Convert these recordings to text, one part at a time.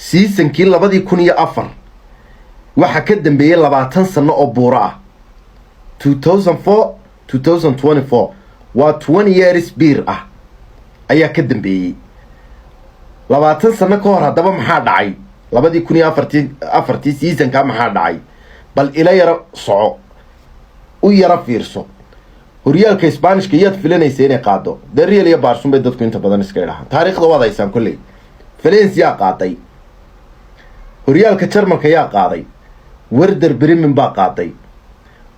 seasonkii 2004 waxa ka dambeeyay 20 sano oo buuro ah 2004 2024 waa 20 years beer ah ayaa ka dambeeyay 20 sano ka hor hadaba maxaa dhacay 2004 seasonka maxaa dhacay bal ila yara soco u yara fiirso horyaalka Isbaanishka yaad filanaysa inay qaado Real iyo Barcelona bay dadku inta badan iska ilaha taariikhda wadaysan kulay Valencia qaaday horyaalka Jarmalka yaa qaaday Werder Bremen baa qaaday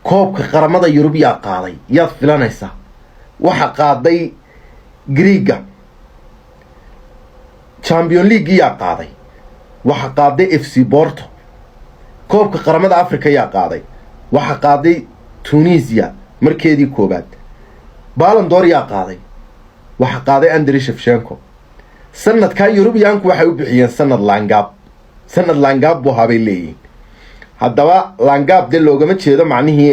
koobka qaramada Yurub yaa qaaday yaad filanaysa waxa qaaday Greega Champions League yaa qaaday waxa qaaday FC Porto koobka qaramada Afrika yaa qaaday waxa qaaday Tunisia markeedii koobaad Ballon d'Or yaa qaaday waxa qaaday Andriy Shevchenko sanadka Europeanku waxay u bixiyeen sanad Langab buu habay leeyahay haddaba Langab de loogama jeedo macnihii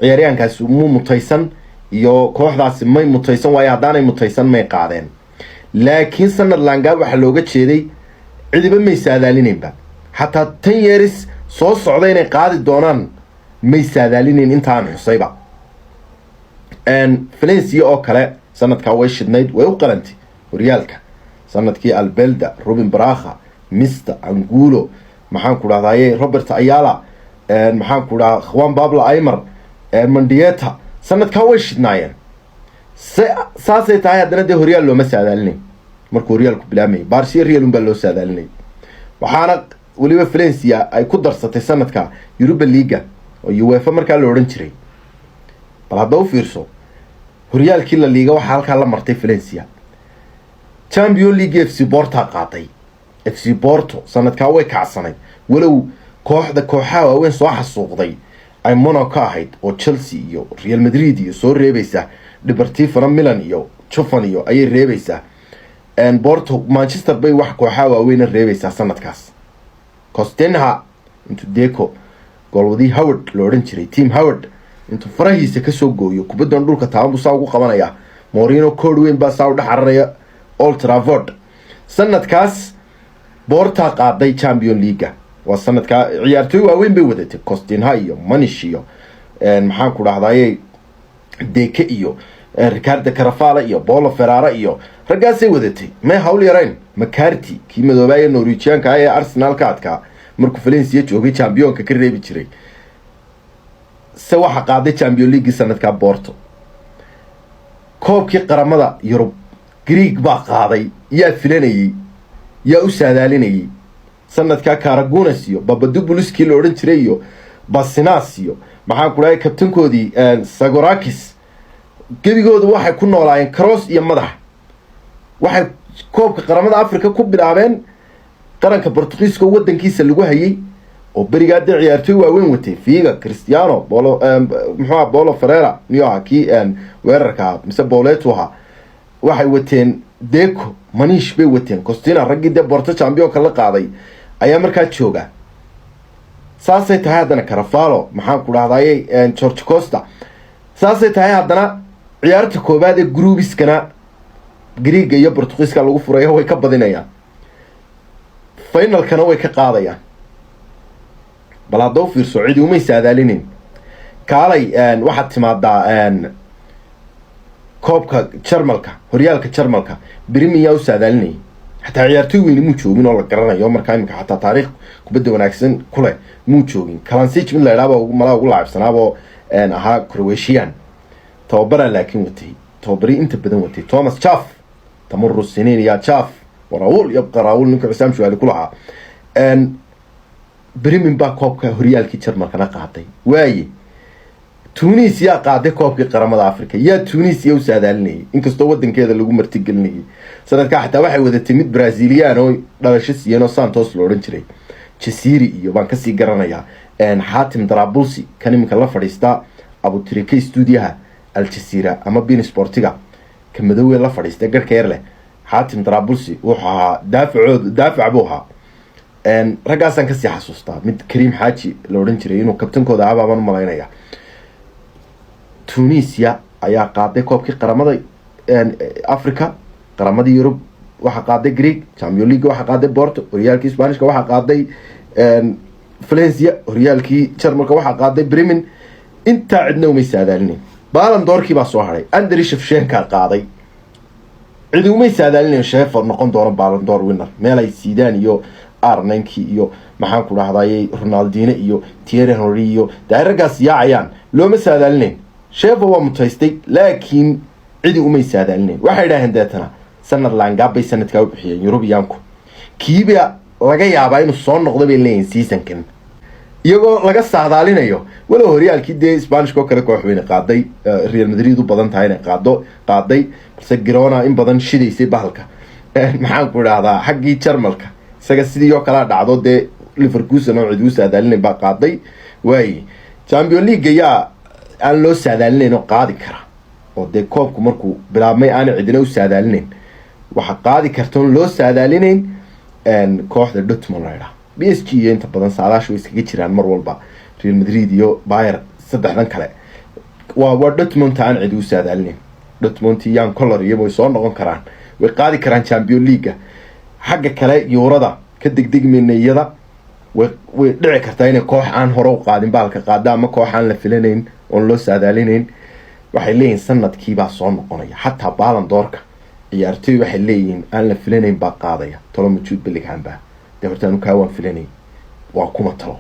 ciyaaryahankaas uu mutaysan iyo kooxdaasi may mutaysan way hadaanay mutaysan may qaadeen laakiin sanad Langab waxa looga jeeday cidiba may saadaalineenba hatta 10 years soo socday inay qaadi doonaan may saadaalineen intaan xusayba Valencia oo kale sanadka way shidnayd way u qalantay horyaalka sanadkii Albelda Ruben Braga Mr Angulo maxaan ku raadayay Robert Ayala maxaan ku raad Juan Pablo Aymar Mendieta sanadka way shidnaayeen saasay tahay hadana de horyaal loo masaadaalinay markuu horyaalku bilaamay Barca Real un baa loo saadaalinay waxaana waliba Valencia ay ku darsatay sanadka Europa League oo UEFA markaa la oran jiray bal hadda u fiirso horyaalkii la liiga waxa halka la martay Valencia Champions League FC Porto qaatay FC Porto sanadka way kacsanay walow kooxaha waaweyn soo xasuuqday ay Monaco ahayd oo Chelsea iyo Real Madrid iyo soo reebaysa Deportivo Milan iyo Juventus iyo ay reebaysa Porto Manchester bay wax kooxaha waaweyn reebaysa sanadkaas Costenha intu Deco golwadii Howard loo oran jiray Tim Howard intu farahiisa ka soo gooyo kubadan dhulka taambu saa ugu qabanaya Mourinho Cordwein baa saa u dhaxaraya Old Trafford sanadkaas Porto qaaday Champions League waa sanadka ciyaartoy waaweyn bay wadatay Costenha iyo Manish iyo maxaan ku dhahdayay Deco iyo Ricardo Carafala iyo Paulo Ferrara iyo ragaasay wadatay ma hawl yareen McCarthy kii madoobaaya Norwegianka ee Arsenal ka adka markuu Valencia joogay championka ka reebi jiray waxa qaaday Champions League sanadka Porto koobkii qaramada Yurub Greek baa qaaday yaa filanayay yaa u saadaalinayay sanadka Karagunas iyo Papadopoulos loo oran jiray iyo Basinas iyo maxaan ku dhahay kabtankoodii Sagorakis gebigoodu waxay ku noolaayeen cross iyo madax waxay koobka qaramada Afrika ku bilaabeen qaranka Portugiiska wadankiisa lagu hayay oo bariga ciyaartoy waaweyn watay Figa Cristiano Paulo Ferreira niyo ki weerarka mise Boleto waxay wateen Deco Manish bay wateen Costina ragii de Porto champion kala qaaday ayaa markaa jooga saasay tahay hadana Carafalo maxaan ku dhahdayay George Costa saasay tahay hadana ciyaarta koobaad ee groupiskana Greek iyo Portugiiska lagu furay way ka badinayaan finalkana way ka qaadayaan bal hadda u fiirso cidi uma saadaalinin kaalay waxa timaadaa koobka Jarmalka horyaalka Jarmalka Premier u saadaalinay hatta ciyaartoy weyn muu joogin oo la garanayo markaa imika hatta taariikh kubadda wanaagsan kule muu joogin Kalasic min la yiraahdo malaha ugu laacibsanaabo aha Croatian tababara laakiin watay tababari inta badan watay Thomas Chaff tamurru siniin ya Chaff waraul yabqa raul ninka Cisam Shuali kulaha Bremen baa koobka horyaalkii Jarmalkana qaaday waaye Tunisia qaaday koobkii qaramada Afrika yaa Tunisia u saadaalinay inkastoo wadankeeda lagu martigelinay sanadka xataa waxay wadatay mid Brazilian oo dhalasho siiyeen Santos loo oran jiray Chesiri iyo baan ka sii garanaya Hatim Darabulsi kan imika la fadhiista Abu Trike studiyaha Al Jazeera ama Bein Sportiga kamadow la fadhiista garka yar leh Hatim Darabulsi waxa daafac buuha ragaasan ka sii xasuustaa mid Karim Haji loo oran jiray inuu kabtankooda aabaan malaynaya Tunisia ayaa qaaday koobkii qaramada Afrika qaramada Yurub waxa qaaday Greek, Champions League waxa qaaday Porto, horyaalkii Isbaanishka waxa qaaday Valencia, horyaalkii Jarmalka waxa qaaday Bremen. inta cidna uma saadaalinin. Ballon d'Orkii baa soo haray, Andriy Shevchenko qaaday. cid uma saadaalinin Shevchenko noqon doono Ballon d'Or winner. meel ay siidaan iyo R9 iyo maxaan ku dhahday Ronaldinho iyo Thierry Henry iyo daaragaas yaacayaan looma saadaalinin. Shevchenko waa mutaystay laakiin cid uma saadaalinin. waxay yiraahdeen deetana sanad laanga bay sanadka u bixiyeen Europeanku. kiiba laga yaabaa inuu soo noqdo bay leeyihiin seasonkan. iyagoo laga saadaalinayo wala horyaalkii de Isbaanishka kale koox weyn qaaday Real Madrid u badan tahay inay qaaday balse Girona in badan shidaysay bahalka maxaan ku raahdaa xaqii Jarmalka isaga sidii oo kala dhacdo de Liverpool oo cid u saadaalinay ba qaaday way Champions League ya aan loo saadaalinayn qaadi kara oo de koobku markuu bilaabmay aan cidina u saadaalinayn waxa qaadi kartoon loo saadaalinayn kooxda Dortmund leeyahay PSG inta badan saadaashu iskaga jiraan mar walba Real Madrid iyo Bayern saddexdan kale waa Dortmund taan cid u saadaalinayn. Dortmund yaan color iyo way soo noqon karaan way qaadi karaan Champions League xagga kale Eurada ka degdegmeynayada way dhici kartaa inay koox aan hore u qaadin baalka qaada ama koox aan la filanayn oo loo saadaalinayn. waxay leeyihiin sanadkii baa soo noqonaya xataa Ballon d'Orka ciyaartoy waxay leeyihiin aan la filanayn baa qaadaya tolo Jude Bellingham baa hortaan ka waan filanay waa kuma talo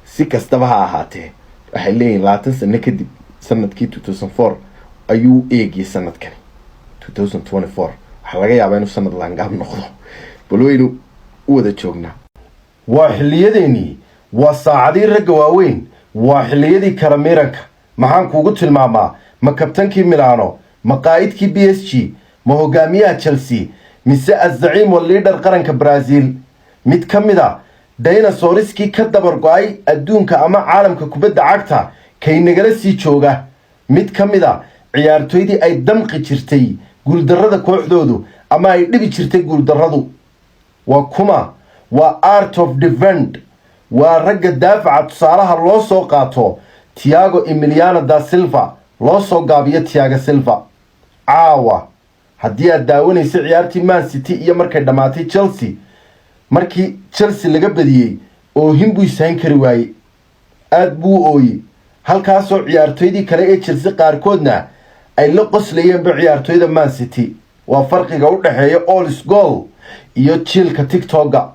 si kastaba ha ahaatee waxay leeyihiin 20 sano kadib sanadkii 2004 ayuu eegay sanadkan 2024 waxa laga yaabaa inuu sanad laangaab noqdo balweynu u wada joognaa. waa xilliyadeeni waa saacadii ragga waaweyn waa xilliyadii karamiranka maxaan kuugu tilmaamaa ma kabtankii Milano ma qaa'idkii PSG ma hogaamiyaha Chelsea mise az-zaciim wal leader qaranka Brazil mid kamida dinosauriskii ka dabar go'ay adduunka ama caalamka kubadda cagta kay nagala sii jooga mid kamida ciyaartoydii ay damqi jirtay guuldarrada kooxdoodu ama ay dhibi jirtay guuldarradu waa kuma waa art of defend waa ragga daafaca tusaalaha loo soo qaato Thiago Emiliano da Silva loo soo gaabiyo Thiago Silva. caawa haddii aad daawanaysa ciyaartii Man City iyo markay dhamaatay Chelsea markii Chelsea laga badiyay oo himbu isaan kari waayay aad buu ooyay halkaasoo ciyaartoydii kale ee Chelsea qaarkoodna ay la qoslayeen ciyaartoyda Man City. waa farqiga u dhaxeeya Olis goal iyo jiilka TikTok-ga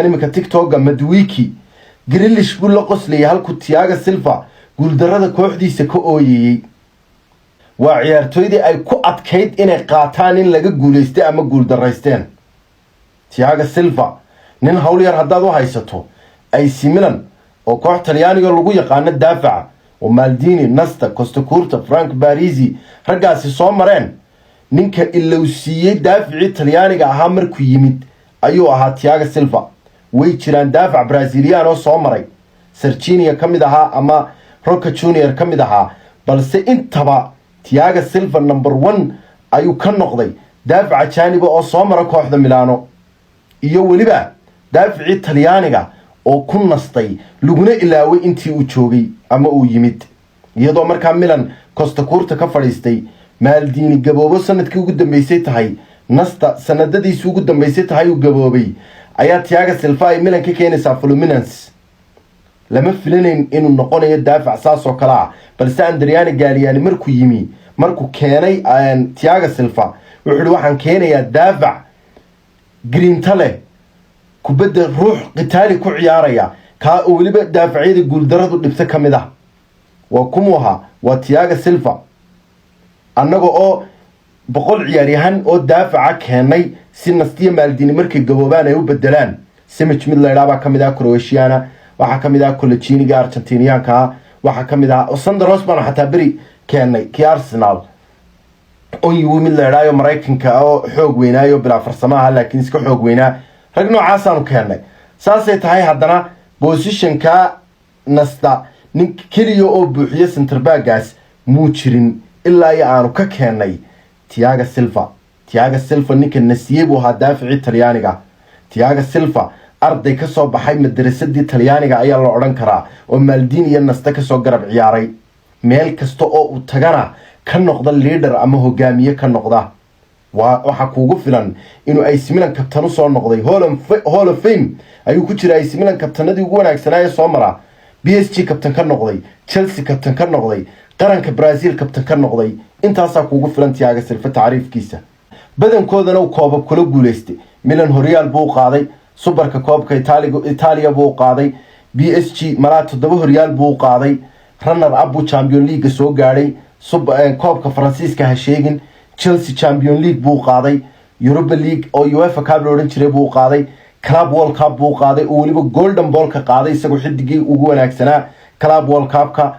imika TikTok-ga Madwiki Grealish buu la qoslayay halku Thiago Silva guuldarrada kooxdiisa ka ooyayay. waa ciyaartoydii ay ku adkayd inay qaataan in laga guuleystay ama guuldarraysteen. Thiago Silva nin hawl yar haddaad u haysato AC Milan oo koox Talyaaniga lagu yaqaan daafaca oo Maldini, Nesta, Costa Curta, Frank Baresi raggaasi soo mareen ninka ilowsiiyay daaficii Talyaaniga ahaa markuu yimid ayuu ahaa Thiago Silva. way jiraan daafac Brazilian oo soo maray Serginho kamid ahaa ama Roca Junior kamid ahaa balse intaba Thiago Silva number 1 ayuu ka noqday daafaca jaaniba oo soo mara kooxda Milano iyo waliba daaficii Talyaaniga oo ku nastay laguna ilaaway intii uu joogay ama uu yimid iyadoo markaa Milan Costa Curta ka fadhiistay Maldini gaboobo sanadkii ugu dambeysay tahay Nesta sanadadiisii ugu dambeysay tahay uu gaboobay ayaa Thiago Silva ay Milan ka keenaysaa Fluminense. lama filanayn inuu noqonayo daafac saas oo kala balse Andriani Galliani markuu keenay Thiago Silva wuxuu waxaan keenayaa daafac Grintale kubadda ruux qitaali ku ciyaaraya ka oo waliba daafacyada guuldarradu dhibta kamid ah. waa kumuha waa Thiago Silva annaga oo 100 ciyaaryahan oo daafaca keenay si Nastiya Maldini markay gaboobaan ay u bedelaan. Simic mid la yiraahdo kamid ah Croatiana waxa kamid ah Colchiniga Argentinianka waxa kamid ah Sandros baan xataa bari keenay ki Arsenal oo uu mid la yiraahdo Mareykanka oo xoog weynaayo bila farsamaha laakiin iska xoog weynaa rag noocaas aanu keenay. saasay tahay haddana positionka Nasta nin kaliya oo buuxiye center back-gaas muu jirin ilaa aanu ka keenay Thiago Silva ninka nasiyay buu ahaa daaficii Talyaaniga. Thiago Silva arday ka soo baxay madrasadii Talyaaniga ayaa la oran karaa oo Maldini iyo Nesta ka soo garab ciyaaray meel kasta oo uu tagana ka noqda leader ama hogaamiye ka noqda. waxa kuugu filan inuu AC Milan kabtan u soo noqday Hall of Fame ayuu ku jiray AC Milan kabtanadii ugu wanaagsanaa soo mara PSG kabtan ka noqday Chelsea kabtan ka noqday qaranka Brazil kabtan ka noqday intaas kuugu filan Thiago Silva taariifkiisa badankoodana uu koobab kula guuleystay Milan Horyal buu qaaday Superka koobka Italia buu qaaday PSG malaa 7 Horyal buu qaaday runner up Champions League soo gaaray koobka Faransiiska ha sheegin Chelsea Champions League buu qaaday Europa League oo UEFA Cup loo oran jiray buu qaaday Club World Cup buu qaaday oo waliba Golden Ball ka qaaday isagoo xidigii ugu wanaagsanaa Club World Cup ka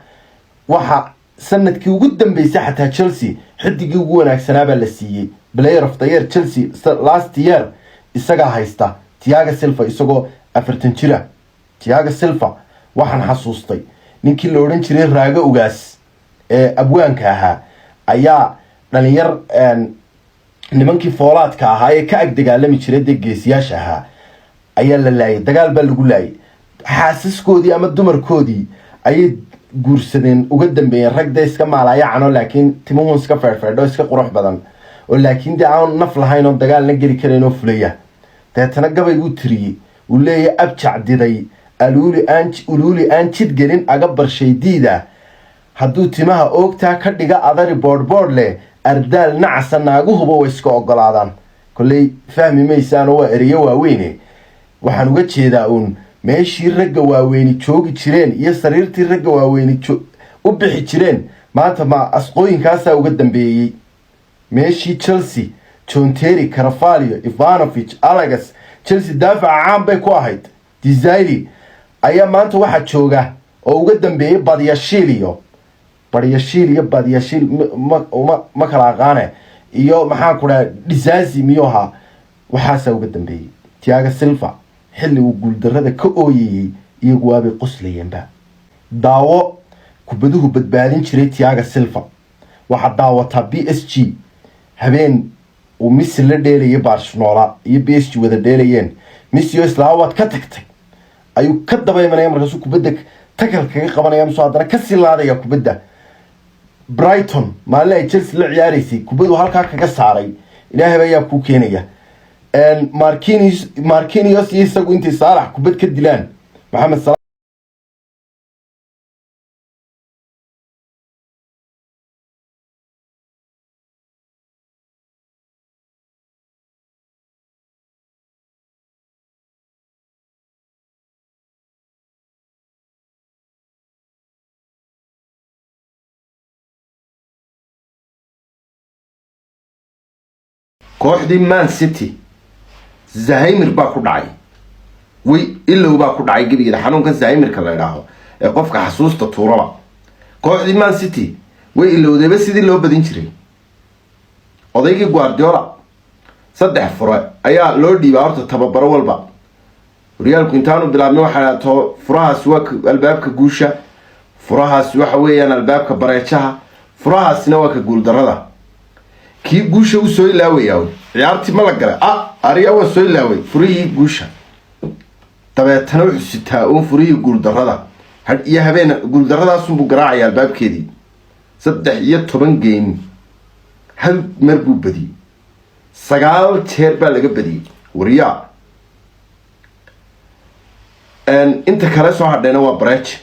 waxa sanadkii ugu dambeysay xataa Chelsea xidigii ugu wanaagsanaa baa la siiyay Player of the Year Chelsea last year isaga haysta Thiago Silva isagoo 40 jira Thiago Silva waxaan xasuustay ninkii la oran jiray Raaga Ugaas ee abwaanka ahaa ayaa dhalinyar nimankii foolaadka ahaa ee ka ag dagaalami jiray geesiyaasha ahaa ayaa la laayay dagaal baa lagu laayay xaasaskoodii ama dumarkoodii ayay guursadeen uga dambeeyeen ragda iska maalayacano laakiin timuhu iska feerfeedho iska qurux badan oo laakiin aan naf lahayn oo dagaal la geli kareen oo fulaya deetana gabay uu tiriyay uu leeyahay abjacdiday ululi aan jid gelin aga barshaydiida hadduu timaha oogtaa ka dhiga adari boodhboodh leh ardaal nacasa naaguhuba way iska ogolaadaan kolley fahmi maysaan oo waa ereyo waaweyne waxaan uga jeedaa uun meeshii ragga waaweyni joogi jireen iyo sariirtii ragga waaweyni u bixi jireen maanta ma asqooyinkaasaa uga dambeeyey meeshii Chelsea John Terry Carvalho Ivanovic Alex Chelsea daafaca caan bay ku ahayd Desire ayaa maanta waxa jooga oo uga dambeeyay Badiashil ma kala aqaane iyo maxaa ku dhahay Dizazi miyoha waxaasa uga dambeeyay Thiago Silva xilli uu guuldarrada ka ooyay iyagu waabay qoslayeenba daawo kubaduhu badbaadin jiray Thiago Silva waxa daawata PSG habeen uu Messi la dheelayay Barcelona iyo PSG wada dheelayeen Messi oo islaawad ka tagtay ayuu ka dabaymanay markaas kubadda takal kaga qabanaya soo hadana ka silaadaya kubadda Brighton maalay Chelsea la ciyaaraysay kubaddu halka kaga saaray ilaahay baa ku keenaya Marquinhos isagu intii Salah kubad ka dilaan Mohamed Salah kooxdii Man City Zahimir baa ku dhacay way ilaa baa ku dhacay gabiga xanuunka Zahimirka la yiraahdo ee qofka xasuusta tuuraba kooxdii Man City way ilowdayba sidii loo badin jiray odaygii Guardiola 3 furo ayaa loo dhiibay horta tababaro walba Realku intaanu bilaabnay waxa to furahaas waa albaabka guusha furahaas waxa weeyaan albaabka bareejaha furahaasna waa ka guuldarrada kii guusha u soo ilaaway ciyaartii ma la galay ariya waa soo ilaaway furihii guusha dabeetana wuxuu sitaa oo furihii guuldarrada had iyo habeen guuldarradaas uu garaacay albaabkeedii 13 game hal mar buu badiyay 9 jeer baa laga badiyay wariya inta kale soo hadheena waa breach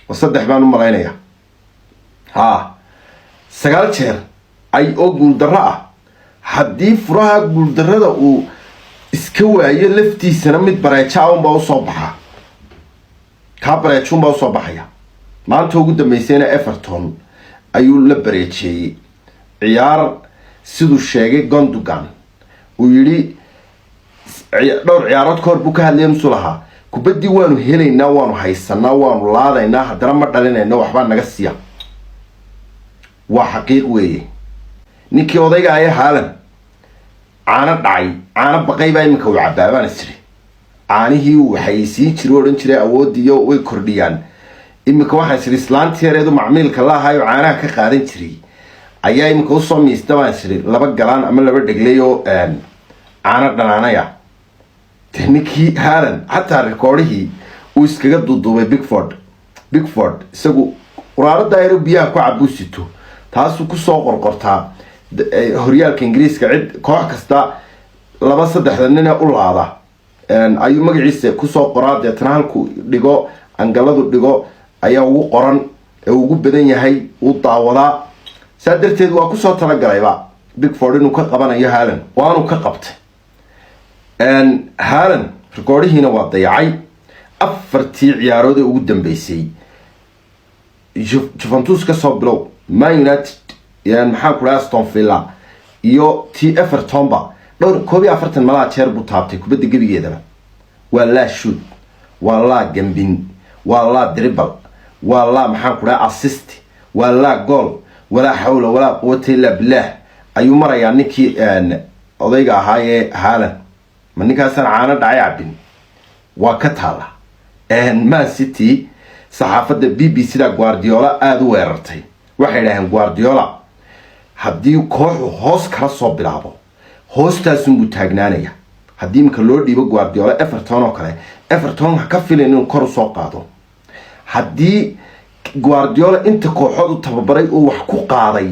oo 3 baan u maleynaya 9 jeer ay oo guuldarro ah haddii furaha guuldarrada uu iska waayo laftiisana mid bareeja un baa u soo baxa ka bareejun baa u soo baxaya maanta ugu dambeysayna Everton ayuu la bareejiyay ciyaar siduu sheegay Gundogan uu yiri dhowr ciyaarood ka hor buu ka hadlayay musulaha kubadii waanu helaynaa waanu haysanaa waanu laadaynaa haddana ma dhalinayno waxba naga siiya waa xaqiiq weeye ninkii odayga ay haalan caana baqay baa imika u cabaabaan isri caanihii waxay sii jiro oran jiray awoodiyo way kordhiyaan imika waxa isri islaantii yareedu macmiilka la ahayo caanaha ka qaadan jiray ayaa imika u soo miista baan isri 2 galaan ama 2 dhagleeyo caana dhanaanaya technique haalan hatta rekoorihii uu iskaga duduubay Bigford isagu quraarada ay biyaha ku cabusito taasuu ku soo qorqortaa horyaalka ingiriiska cid koox kasta laba saddexda nin u laada ayuu magaciisa kusoo qoraa deetana halku dhigo angaladu dhigo ayaa ugu qoran ee ugu badan yahay uu daawadaa saa darteed waa kusoo talagalayba Pickford inuu ka qabanayo Haaland waanu ka qabtay Haaland rekoordihiina waa dayacay afartii ciyaarood ee ugu dambeysay Juventus ka soo bilow Man United maxaa ku Aston Villa iyo Everton ba dhowr 42 malaha jeer buu taabtay kubadda gabigeedaba waa la shoot waa la gambin waa la dribble waa la maxaa ku assist waa la goal wala hawla wala quwwata illa billah ayuu marayaa ninkii odayga ahaayee Haaland ma ninkaasan caana dhacay cabin waa ka taala Man City saxaafadda BBC da Guardiola aad u weerartay waxay dhaaheen Guardiola haddii kooxu hoos kala soo bilaabo hoostaasuu u taagnaanaya haddii imka loo dhiibo Guardiola Everton oo kale Everton ha ka filan inuu kor u soo qaado haddii Guardiola inta kooxood u tababaray oo wax ku qaaday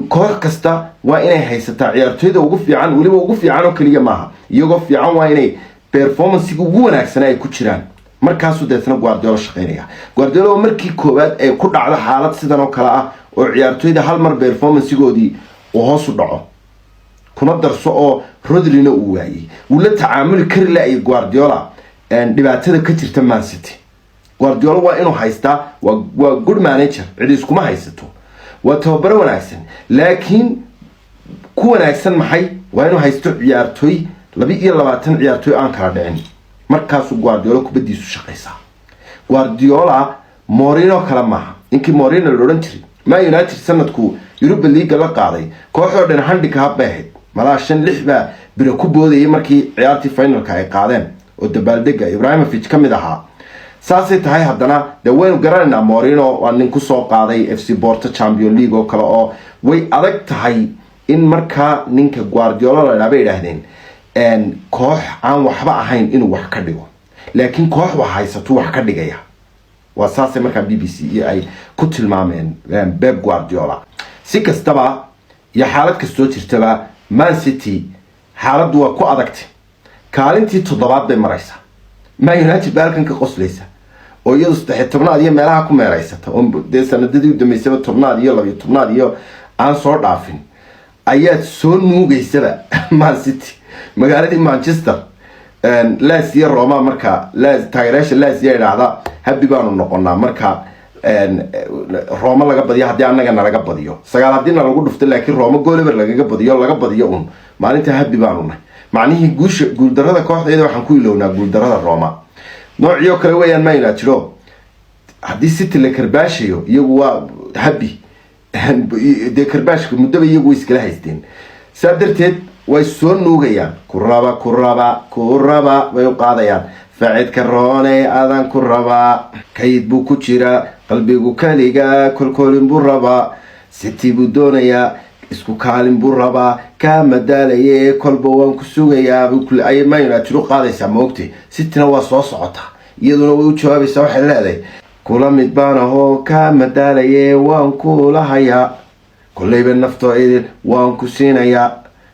koox kasta waa inay haysataa ciyaartoyda ugu fiican waliba ugu fiican oo kaliya maaha iyagoo fiican waa inay performance ugu wanaagsan ay ku jiraan markaasuu deetana Guardiola shaqeynaya Guardiola markii koobaad ay ku dhacdo xaalad sidan oo kale ah oo ciyaartoyda hal mar performance-goodii uu hoos u dhaco kuna darso oo Rodrina uu waayay uu la tacaamuli kari laayay Guardiola dhibaatada ka jirta Man City Guardiola waa inuu haystaa waa good manager cid iskuma haysato waa tababar wanaagsan laakiin ku wanaagsan maxay waa inuu haysto ciyaartoy 22 ciyaartoy aan kala dhicin markaasuu Guardiola kubadiisu shaqeysaa Guardiola Mourinho kala maaha inkii Mourinho la oran jiray Man United sanadku Europa League la qaaday kooxda dhan handicap baahid malaa 5-6 ba biro ku boodayay markii ciyaartii finalka ay qaadeen oo dabaaldega Ibrahimovic kamid ahaa saasay tahay haddana waynu garanayna Mourinho waa nin ku soo qaaday FC Porto Champions League oo kale oo way adag tahay in marka ninka Guardiola la dhaabay yiraahdeen koox aan waxba ahayn inuu wax ka dhigo laakiin koox wax haysato wax ka dhigaya waa saasay marka BBC ay ku tilmaameen Pep Guardiola si kastaba ya xaalad kasto jirtaba Man City xaaladu waa ku adagtay kaalintii 7aad bay maraysaa Man United baalkan ka qoslaysa oo iyadu 13aad iyo meelaha ku meeraysata oo sanadadii u dhameysay 10aad iyo 12aad iyo aan soo dhaafin ayaa soo nuugaysaba Man City magaaladii Manchester laas iyo Roma marka laas taageerasha laas iyo raacda habi baanu noqonaa marka Roma laga badiyo hadii anaga laga badiyo sagaal hadina lagu dhufto laakiin Roma goolibar laga badiyo un maalinta habi baanu nahay macnihi guul darada kooxdeeda waxaan ku ilownaa guul darada Roma noociyo kale weeyaan Man United hadii City la karbaashayo iyagu waa habi de karbaashku muddo iyagu iskala haysteen sadarteed way soo nuugayaan kuraba way u qaadayaan faa'idka roone aadan kuraba kayd buu ku jira qalbigu kaliga kolkolin buu raba City buu doonaya isku kaalin buu raba ka madalaye kolba waan ku sugayaa ay Man United u qaadaysa moogtay Cityna waa soo socota iyaduna way u jawaabaysaa waxay leedahay kula mid baan oo ka madalaye waan ku lahayaa kullayba nafto idin waan ku siinayaa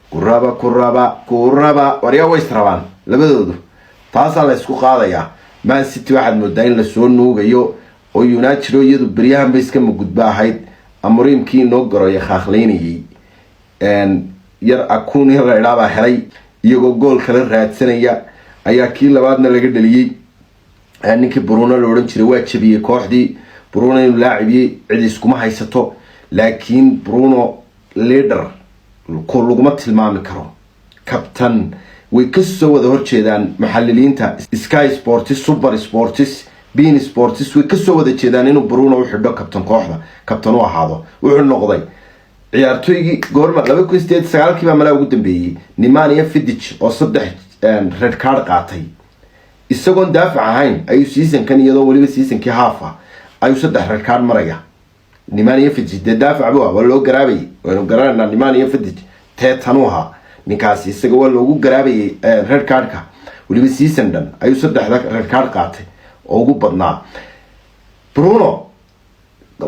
kuraba wariya way israbaan labadoodu taasa la isku qaadaya Man City waxaad moodaa in la soo nuugayo oo United iyadu bariyahan bay iska mugudbaahayd Amorimkii noo garoyo khaqleynayay yar akuun la ilaaba helay iyagoo gool kala raadsanaya ayaa kii labaadna laga dhaliyay ninkii Bruno la oran jiray waa jabiyay kooxdii Bruno inuu laacibiyay cid iskuma haysato laakiin Bruno leader laguma tilmaami karo captain way ka soo wada horjeedaan maxalliliinta Sky Sports Super Sports Bein Sports way ka soo wada jeedaan inuu Bruno u xidho captain kooxda captain u ahaado wuxuu noqday ciyaartoygii goorma 2009 kiiba mala ugu dambeeyay Nemanja Vidic oo 3 red card qaatay isagoo daafac ahayn ayuu season-kan iyadoo waliba season-kii haafa ayuu 3 red card maraya Nemanja Vidic daafac buu waa loo garaabay waanu garanaa Nemanja Vidic tanuha ninkaasi isaga waa loogu garaabay red card-ka waliba season dhan ayuu 3 red card qaatay oo ugu badnaa Bruno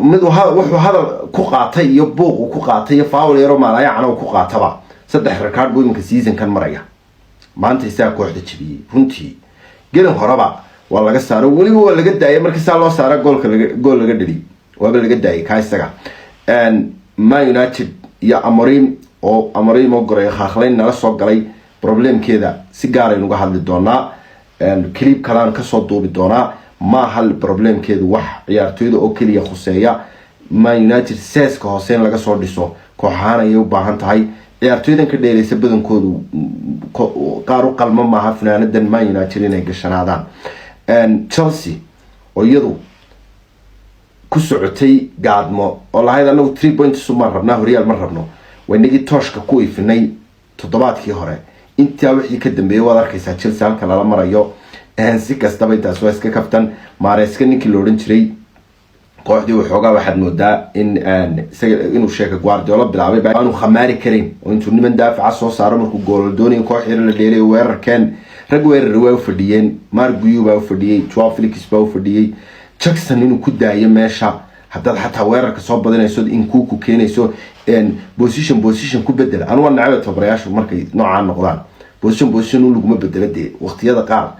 mid wuxuu hadal ku qaatay iyo buuq uu ku qaatay iyo faawul yaro maalayacana uu ku qaataba 3 record buu iminka season kan maraya maanta isaa kooxda jabiyay runtii gelin horeba waa laga saaro waliba waa laga daayay markii saa loo saaro gool laga dhali waaba laga daayay ka isaga Man United iyo Amorim oo goray khakhlayn nala soo galay problemkeeda si gaar ah uga hadli doonaa clip kalaan ka soo duubi doonaa ma hal problemkeedu wax ciyaartooyda oo kaliya khuseeya Man United seeska hooseen laga soo dhiso kooxahan ay u baahan tahay ciyaartooydan ka dheeraysa badankoodu qaar u qalma maaha fanaanadan Man United inay gashanaadaan Chelsea oo iyadu ku socotay gaadmo oo lahayd anagu 3 points uma rabnaa Real ma rabno waynigi tooshka ku ifinay toddobaadkii hore inta wixii ka dambeeyay wada arkaysa Chelsea halka la marayo si kastaba intaas waa iska kaftan Maresca ninkii loo oran jiray kooxdii waxoogaa waxaad moodaa inuu sheeka Guardiola bilaabay baanu khamaari karin oo intuu niman daafaca soo saaro markuu gool doonay koox yar la dheelay weerarkan rag weerar way u fadhiyeen Marguyo baa u fadhiyay Joao Felix baa u fadhiyay Jackson inuu ku daayo meesha hadda xataa weerarka soo badinayso in ku keenayso position ku bedel anu waan nacay tababaryaashu markay noocaan noqdaan position uu laguma bedelade waqtiyada qaar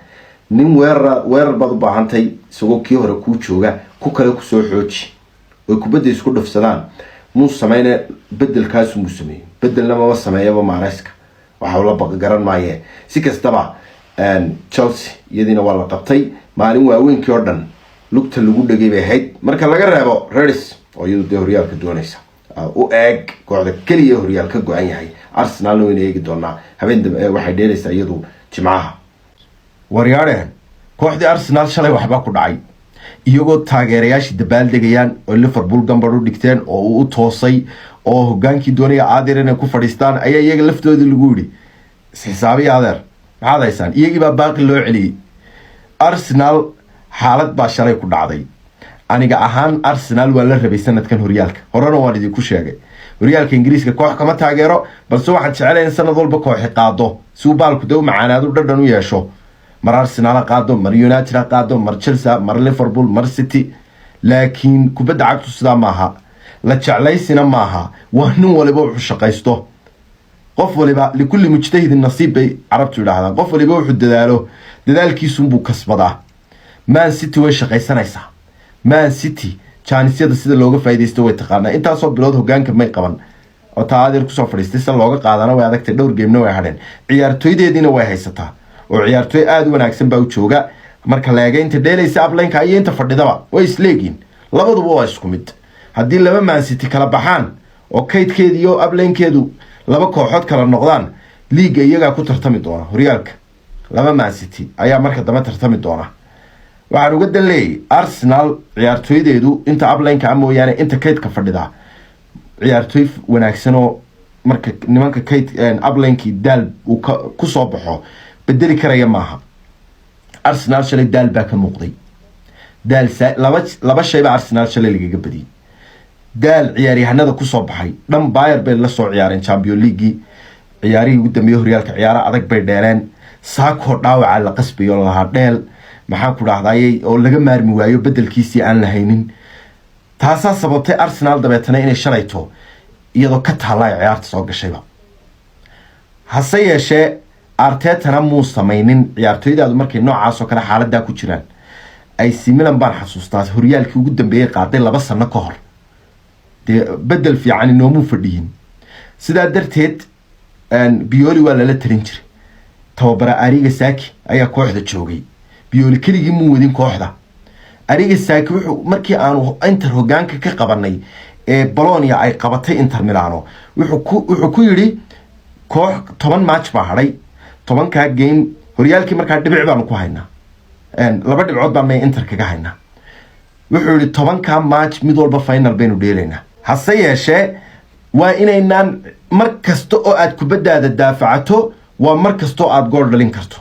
nin weerar baad u baahantay isagoo kii hore ku jooga ku kale ku soo xooji oo kubadda isku dhafsadaan muu sameeyay bedelkaas muu sameeyay bedelna ma sameeyaba Maresca waxa la baqi garan maayee si kastaba Chelsea iyadina waa la qabtay maalin waaweyntii oo dhan lugta lagu dhagay bay ahayd marka laga reebo Reds oo iyadu horyaalka doonaysa oo eeg kooxda kaliya horyaalka go'an yahay Arsenal way eegi doonaa habeen waxay dheelaysaa iyadu Jimcaha waryaareen kooxda Arsenal shalay waxba ku dhacay iyagoo taageerayaashii dabaaldegayaan oo Liverpool gambar u dhigteen oo uu toosay oo hogaankii doonaya aadir inay ku fadhiistaan ayaa iyaga laftooda lagu yiri xisaabi aadir maxaad haysan iyagii baa baaqi loo celiyay Arsenal xaalad baa shalay ku dhacday aniga ahaan Arsenal waa la rabay sanadkan horyaalka horena waan idin ku sheegay horyaalka Ingiriiska koox kama taageero balse waxaan jecelahay in sanad walba koox qaado si uu baalku dhow macaanaadu dhadhan u yeesho mar Arsenal qaado mar United qaado mar Chelsea mar Liverpool mar City laakiin kubadda cagtu sida maaha la jeclaysina maaha waa nin waliba wuxuu shaqaysto qof waliba likulli mujtahid nasiib bay carabtu yiraahdaan qof waliba wuxuu dadaalo dadaalkiisu buu kasbadaa Man City way shaqaysanaysaa Man City jaanisiyada sida looga faa'iideysto way taqaanaa intaasoo bilood hogaanka may qaban oo taadir ku soo fadhiistay san looga qaadana way adagtay dhowr geemna way hadheen ciyaartooydeedina way haysataa oo ciyaartooy aad u wanaagsan baa u jooga marka la eegay inta dheelaysa upline-ka iyo inta fadhidaba way isleegiin labaduba waa isku mid haddii laba Man City kala baxaan oo kaydkeeda iyo upline-keedu laba kooxood kala noqdaan liiga iyagaa ku tartami doona horyaalka laba Man City ayaa marka dambe tartami doona waxaan uga dalay Arsenal ciyaartooydeedu inta upline-ka mooyaane inta kaydka fadhida ciyaartooy wanaagsan oo marka nimanka kayd upline-kii daal uu ku soo baxo bedeli karaya maaha Arsenal shalay daal baa ka muuqday daal laba shay baa Arsenal shalay laga badiyay daal ciyaaryahanada ku soo baxay dhan Bayern bay la soo ciyaareen Champions League ciyaarihii ugu dambeeyay horyaalka ciyaaraha adag bay dheeleen saako dhaawaca la qasbayo laha dheel maxaa ku dhacday oo laga maarmi waayo bedelkiisii aan lahaynin taasa sababtay Arsenal dabeetana inay shalayto iyadoo ka taalay ciyaarta soo gashayba hase yeeshee Arteta muu sameeynin ciyaartooydaadu markay noocaas oo kale xaaladda ku jiraan ay Milan baan xasuustaa horyaalkii ugu dambeeyay qaaday 2 sano ka hor bedel fiican inoo fadhiyin sidaa darteed Pioli waa la talin jiray tababara Arrigo Sacchi ayaa kooxda joogay Pioli keligii muu wadin kooxda Arrigo Sacchi wuxuu markii aanu Inter hogaanka ka qabanay ee Bologna ay qabatay Inter Milano wuxuu ku yiri koox 10 match baa haray 10ka game horyaalkii markaa dhibic baan ku haynaa laba dhibcood baan Inter kaga haynaa wuxuu yiri 10ka match mid walba final baynu dheelaynaa hase yeeshee waa inaynaan markasto oo aad kubadaada daafacato waa markasto aad gool dhalin karto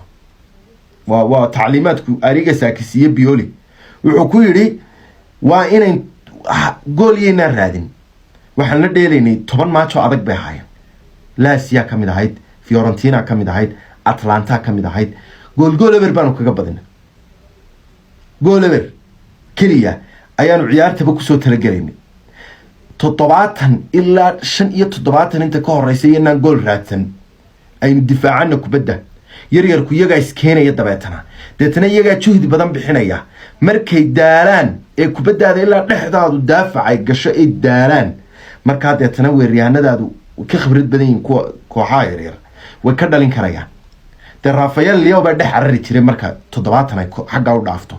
waa tacliimaadku Arrigo Sacchi iyo Pioli wuxuu ku yiri waa inay gool yeena raadin waxaan la dheelaynay 10 match oo adag bay ahaayeen Lazio kamid ahayd Fiorentina kamid ahayd Atlanta kamid ahayd gool ever baanu kaga badinay gool ever kaliya ayaanu ciyaartaba kusoo talagelaynay 70 ilaa 75 inta ka horeysay inaan gool raadsan aynu difaacana kubadda yaryarku iyaga iskeenaya dabeetana deetana iyaga juhdi badan bixinaya markay daalaan ee kubaddaada ilaa dhexdaadu daafacay gasho ay daalaan markaa deetana weeryahanadaadu ka khibrad badan yihiin kuwa kooxaha yaryar way ka dhalin karayaan dee Rafael Leo baa dhex carari jiray marka 70 ay xagga u dhaafto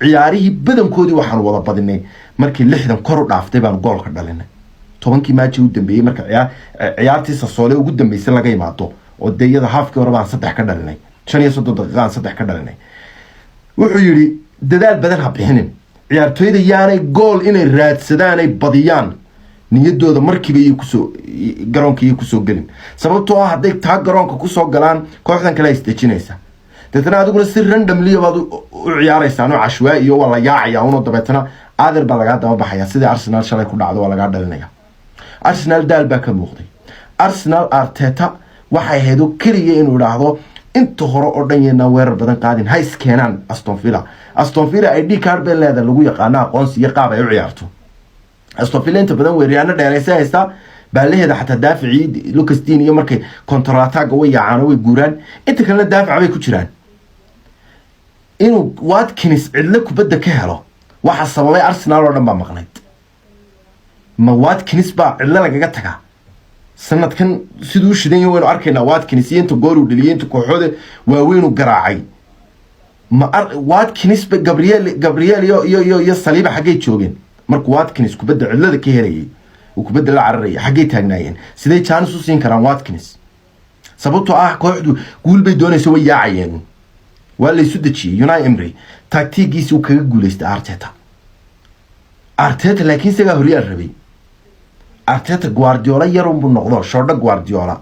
ciyaarihii badankoodii waxaan wada badinay markii 60 kor u dhaaftay baan gool ka dhalinay 10kii match u dambeeyay marka ciyaartii Sassuolo ugu dambeysay laga yimaado oo deeyada halfkii hore baan 3 ka dhalinay 35 daqiiqo 3 ka dhalinay wuxuu yiri dadaal badan ha bixinin ciyaartooyda yaanay gool inay raadsadaan ay badiyaan niyadooda markiiba ay kusoo garoonka kusoo galin sababtoo ah haday taa garoonka kusoo galaan kooxdan kale isdejinaysa dadna adiguna si randomly baad u ciyaaraysan oo cashwaa iyo wala yaacaya oo dabeetana aadar baa laga daba baxaya sida Arsenal shalay ku dhacdo waa laga dhalinaya Arsenal daal baa ka muuqday Arsenal Arteta waxay heedo kaliya inuu raahdo inta hore oo dhan yeena weerar badan qaadin hay iskeenan Aston Villa ID card baa leedahay lagu yaqaan aqoonsi iyo qaab ay u ciyaarto Aston Villa inta badan weeraryahanna dheeraysa baalaheeda xataa daaficii Lucas Digne iyo markay counter attack way yaacaan way guuraan inta kale daafac bay ku jiraan inuu Watkins cidla kubadda ka helo waxa sababay Arsenal oo dhan baa maqnayd ma Watkins baa cidla lagaga tagaa sanadkan sidoo shidan yahay oo arkayna Watkins inta gool u dhaliyay inta kooxooda waaweyn u garaacay ma Watkins ba Gabriel iyo Saliba xagee joogeen markuu Watkins kubadda cidlada ka helayay uu kubadda la cararayay xagee taagnaayeen sidee chance u siin karaan Watkins sababtoo ah kooxdu guul bay doonayso way yaacayeen wala isu dajiyay Unai Emery taktigiisu kaga guuleystay Arteta laakiin isaga horiyay rabay Arteta Guardiola yaron buu noqdo shorda Guardiola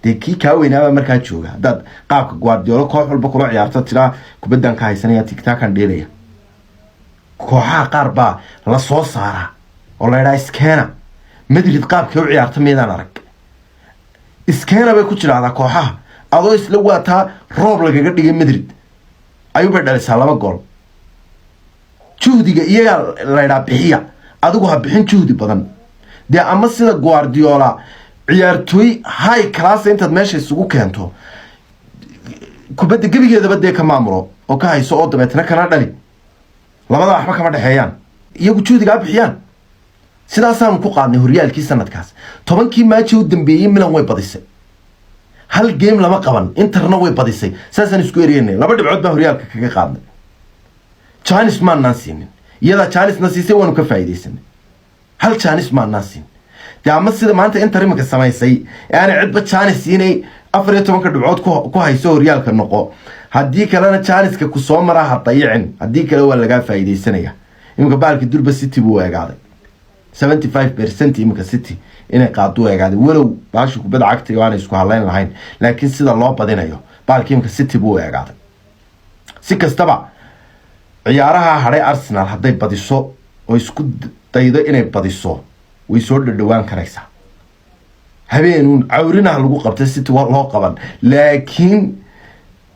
de kii ka weynaaba markaa jooga dad qaabka Guardiola koox walba kula ciyaarto tira kubaddan ka haysanaya tiktakan dheelaya kooxaha qaar baa la soo saara oo la yiraahdo iskena Madrid qaabka u ciyaarto meedaan arag iskena bay ku jiraada kooxaha adoo isla waata roob lagaga dhigay Madrid ayuu bay dhalisay 2 gool juhdiga iyaga la yiraahdo bixiya adigu ha bixin juhdi badan de ama sida Guardiola ciyaartooy high class inta meesha isugu keento kubadda gabigeedaba de ka maamulo oo ka hayso oo dabeetana kana dhali labada waxba kama dhaxeeyaan iyagu juhdiga bixiyaan sidaas aan ku qaadnay horyaalkii sanadkaas 10kii match u dambeeyay Milan way badisay hal game lama qaban Interna way badisay saasan isku ereynay laba dhibcood baa horyaalka kaga qaadnay Chance man nasin iyada Chance nasiisay waanu ka faa'iideysanay hal Chance man nasin de ama sida maanta Inter imika samaysay yaani cidba Chance inay 14 dhibcood ku hayso horyaalka noqo hadii kalena Chance-ka ku soo maraa hadayicin hadii kale waa laga faa'iideysanaya imika baalki Durba City buu eegaaday 75% imika City inay qaado eegaaday walow baashu kubadda cagta iyo aan isku haleyn lahayn laakiin sida loo badinayo baalki imika City buu eegaaday si kastaba ciyaaraha haray Arsenal haday badiso oo isku daydo inay badiso way soo dhawaan karaysaa habeenun cawrina lagu qabtay City waa loo qaban laakiin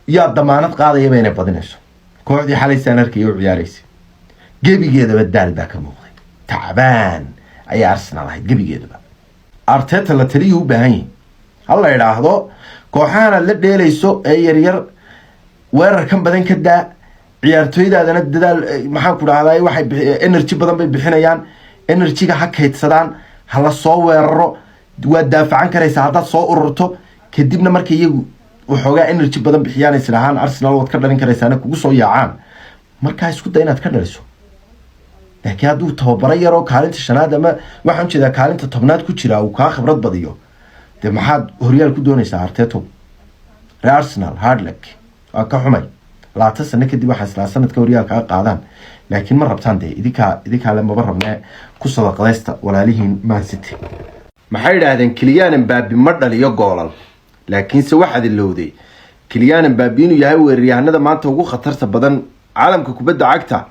yaa damaanad qaadayba inay badinayso kooxdii xalay sanadkii u ciyaaraysay gebigeeda badaal baa ka muuqday tacbaan ay Arsenal ahayd gebigeeda Arteta la taliyo u baahan yahay hal la yiraahdo kooxaana la dheelayso ee yaryar weerar kan badan ka daa ciyaartooydaadana dadaal maxaan ku raahday waxay energy badan bay bixinayaan energy-ga ha kaydsadaan hala soo weeraro waa daafacan karaysa hadaad soo ururto kadibna markay iyagu waxoogaa energy badan bixiyaan islahaan Arsenal wad ka dhalin karaysaana kugu soo yaacaan markaa isku day inaad ka dhaliso laakiin hadduu tababaro yar oo kaalinta 5aad ama waxaan jeedaa kaalinta 10aad ku jira uu ka khibrad badiyo de maxaad horyaal ku doonaysaa Arteta Arsenal hard luck ka xumay 20 sano kadib waxa isla sanadka horyaalka qaadaan laakiin ma rabtaan de idinka la ma rabnaa ku sadaqadaysta walaalihiin Man City maxay yiraahdeen Kylian Mbappe ma dhaliyo goolal laakiin se waxa dilowday Kylian Mbappe inuu yahay weeraryahanada maanta ugu khatarta badan caalamka kubadda cagta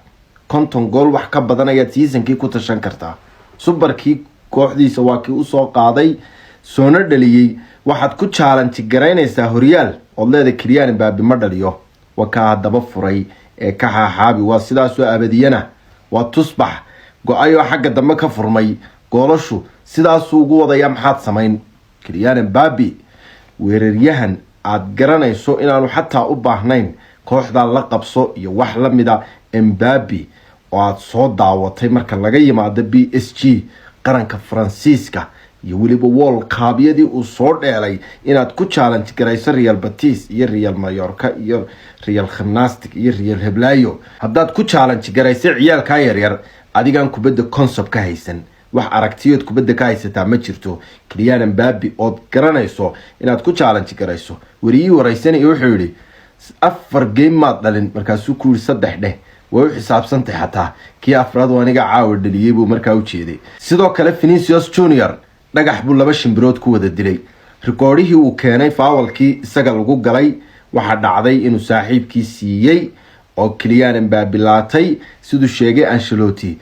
50 gool wax ka badan ayaa season-kii ku tashan kartaa superkii kooxdiisa waa kii u soo qaaday soona dhaliyay waxaad ku challenge garaynaysaa horyaal oo leedahay Kylian Mbappe ma dhaliyo waka daba furay ee ka xaabi waa sidaas oo abadiyana waa tusbax go-ayoo xagga dambe ka furmay goolashu sidaasuu ugu wadaya maxaad samayn Kylian Mbappe weeraryahan aad garanayso inaanu xataa u baahnayn kooxda la qabso iyo wax la mida Mbappe oo aad soo daawatay marka laga yimaado PSG qaranka Faransiiska iyo waliba World Cup-yadii uu soo dheelay inaad ku challenge garayso Real Betis iyo Real Mallorca iyo Real Gymnastic iyo Real Heblayo haddaad ku challenge garayso ciyaalka yaryar adigan kubadda concept ka haysan wax aragtiyood kubadda ka haysataa ma jirto Kylian Mbappe oo garanayso inaad ku challenge garayso wariyii waraysanay wuxuu yiri 4 game ma dhalin markaasuu ku yiri 3 dheh way xisaabsantay xataa kii afraad oo aniga caawa dhaliyay buu markaa u jeeday sidoo kale Vinicius Junior dhagax buu 2 shimbirood ku wada dilay rikoorihii uu keenay faawalkii isaga lagu galay waxa dhacday inuu saaxiibkii siiyay oo Kylian Mbappe laatay sidoo sheegay Ancelotti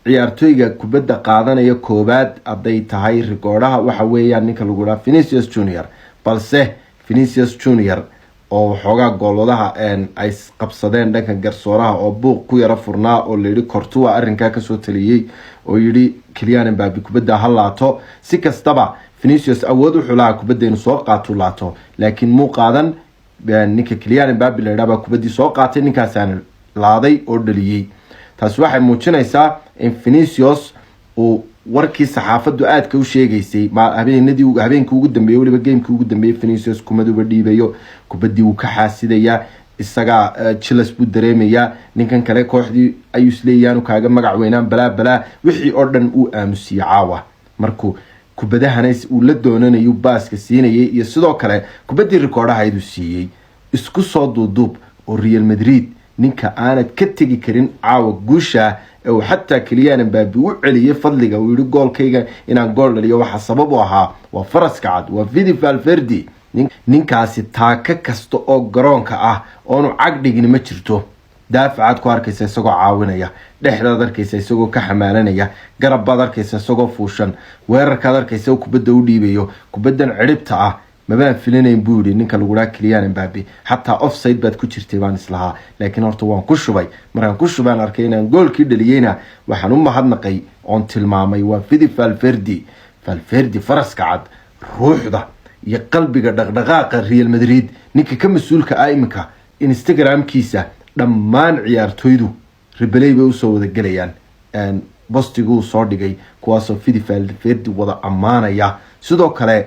ciyaartoyga kubadda qaadanaya koobaad aday tahay rikooraha waxa weeyaan ninka lagu yiraahdo Vinicius Junior balse Vinicius Junior oo xogaa gooladaha ay qabsadeen dhanka garsooraha oo buuq ku yara furnaa oo leeyahay Courtois arrinka ka soo taliyay oo yiri Kylian Mbappe kubadda halaato si kastaba Vinicius awood u xulaa kubadda inuu soo qaato laato laakiin muu qaadan ninka Kylian Mbappe leeyahay kubaddi soo qaatay ninkaas aan laaday oo dhaliyay taas waxay muujinaysaa in Vinicius uu warkii saxaafadu aadka u sheegaysay ma habeenkii ugu dambeeyay waliba gamekii ugu dambeeyay Vinicius kumaduba dhiibayo kubadii uu ka xaasidaya isaga Chelsea buu dareemaya ninkan kale kooxdii ayuu isleeyaan kaaga magac weynaan bala wixii oo dhan uu aamusiyay caawa markuu kubadahaneys uu la doonanayo baaska siinayay iyo sidoo kale kubadii rikoodhaha ayuu siiyay isku soo duuduub oo Real Madrid ninka aanad ka tagi karin caawa guusha oo xataa Kylian Mbappe uu celiyay fadliga uu yiri goolkayga inaan gool dhaliyo waxa sabab u ahaa waa faraska cad waa Vini Valverde ninkaasi taaka kasta oo garoonka ah oo uu cag dhigin ma jirto daafacaad ku arkaysa isagoo caawinaya dhexdaad arkaysa isagoo ka xamaalanaya garab baad arkaysa isagoo fuushan weerarkaad arkaysa kubadda u dhiibayo kubaddan ciribta ah mabaan filanayn buu yiri ninka lagu yiraahdo Kylian Mbappe hatta offside baad ku jirtay baan islaha laakiin horta waan ku shubay markaan ku shubaan arkay inaan goolkii dhaliyayna waxaan u mahadnaqay oon tilmaamay waa Vini Valverde faraska cad ruuxda iyo qalbiga dhaqdhaqaaqa Real Madrid ninka ka mas'uulka ah iminka Instagram-kiisa dhammaan ciyaartoydu Ribery bay u soo wada galayaan postigu soo dhigay kuwaasoo Vini Valverde wada amaanaya sidoo kale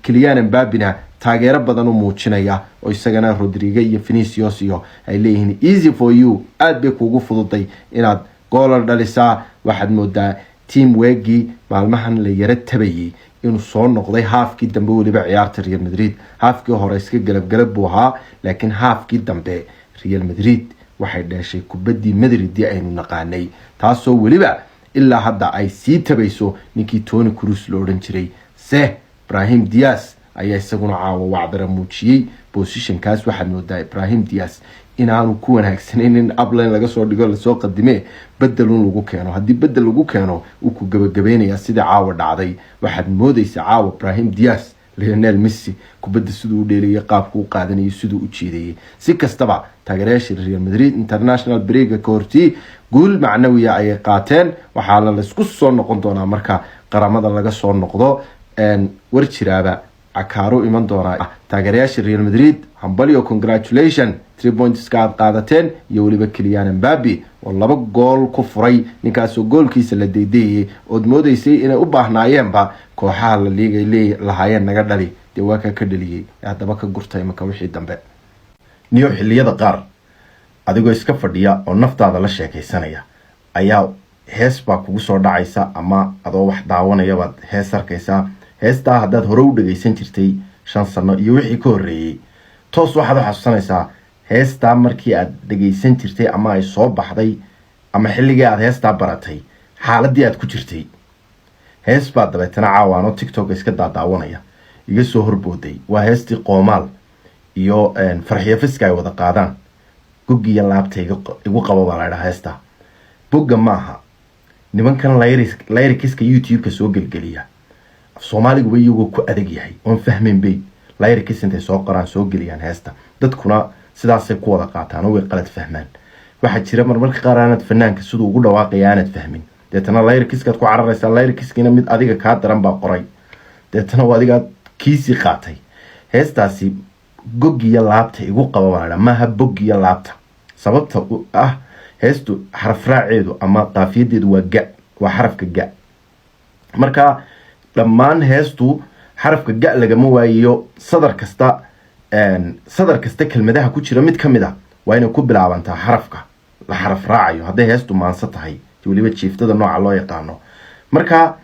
Kylian Mbappe taageero badan u muujinaya oo isagana Rodrigo iyo Vinicius iyo ay leeyihiin easy for you aad bay kuugu fududay inaad gool dhalisaa waxaad moodaa team weegi maalmahan la yara tabayay inuu soo noqday haafkii dambe waliba ciyaarta Real Madrid haafkii hore iska galab buu ahaa laakiin haafkii dambe Real Madrid waxay dhashay kubadii Madrid aynu naqaanay taasoo waliba ilaa hadda ay sii tabayso ninkii Toni Kroos loo oran jiray Brahim Diaz ayaa isaguna caawa wacdara muujiyay positionkaas waxaad moodaa Brahim Diaz inaanu ku wanaagsaneyn in upline laga soo dhigo la soo qadime bedel lagu keeno hadii bedel lagu keeno uu ku gabagabeynaya sida caawa dhacday waxaad moodaysaa caawa Brahim Diaz Lionel Messi kubadda sidoo dheeliyay qaabku u qaadanayo sidoo u jeediyay si kastaba taageerayaasha Real Madrid International Break koorti guul macnawiya ay qaateen waxa la isku soo noqon doonaa marka qaramada laga soo noqdo warjiraaba akaaro iman doona taageerayaasha Real Madrid hambalyo congratulations 3 points ka qaadateen iyo waliba Kylian Mbappe oo 2 gool ku furay ninkaas oo goolkiisa la deedeeyay oo moodaysay inay u baahnaayeenba kooxaha la liigay lahaayeen naga dhali de waa ka dhaliyay hadaba ka gurtay marka wixii dambe niyo xilliyada qaar adigoo iska fadhiya oo naftaada la sheekaysanaya ayaa hees baa kugu soo dhacaysa ama adoo wax daawanaya baad hees arkaysa heestaa haddaad hore u dhagaysan jirtay 5 sano iyo wixii ka horeeyay toos waxaad xasuusanaysaa heestaa markii aad dhagaysan jirtay ama ay soo baxday ama xilligii aad heestaa baratay xaaladii aad ku jirtay hees baa dabeetana caawaano TikTok iska daawanaya iga soo horbooday waa heestii Qoomaal iyo Farxiyo Fiska ay wada qaadaan guggiya laabtayga igu qabo baa la heestaa bogga maaha nimankan lyrics-ka YouTube-ka soo gelgeliya Soomaaligu way iyagu ku adag yahay oon fahmin bay lyrics intay soo qoraan soo geliyaan heesta dadkuna sidaas ay ku wada qaataan oo way qalad fahmaan waxa jira marmarka qaar aanad fanaanka siduu ugu dhawaaqaya aanad fahmin deetana lyrics-kaad ku cararaysaa lyrics-kiina mid adiga kaa daran baa qoray deetana adiga kiisii qaatay heestaasi gogiya laabta igu qaba baa maaha bogiya laabta sababta ah heestu xaraf raaceedu ama qaafiyadeedu waa ga waa xarafka ga marka dhammaan heestu xarafka ga lagama waayo sadar kasta kelmadaha ku jira mid kamid ah waa inay ku bilaabantaa xarafka la xaraf raacayo hadday heestu maanso tahay weliba jiiftada nooca loo yaqaano marka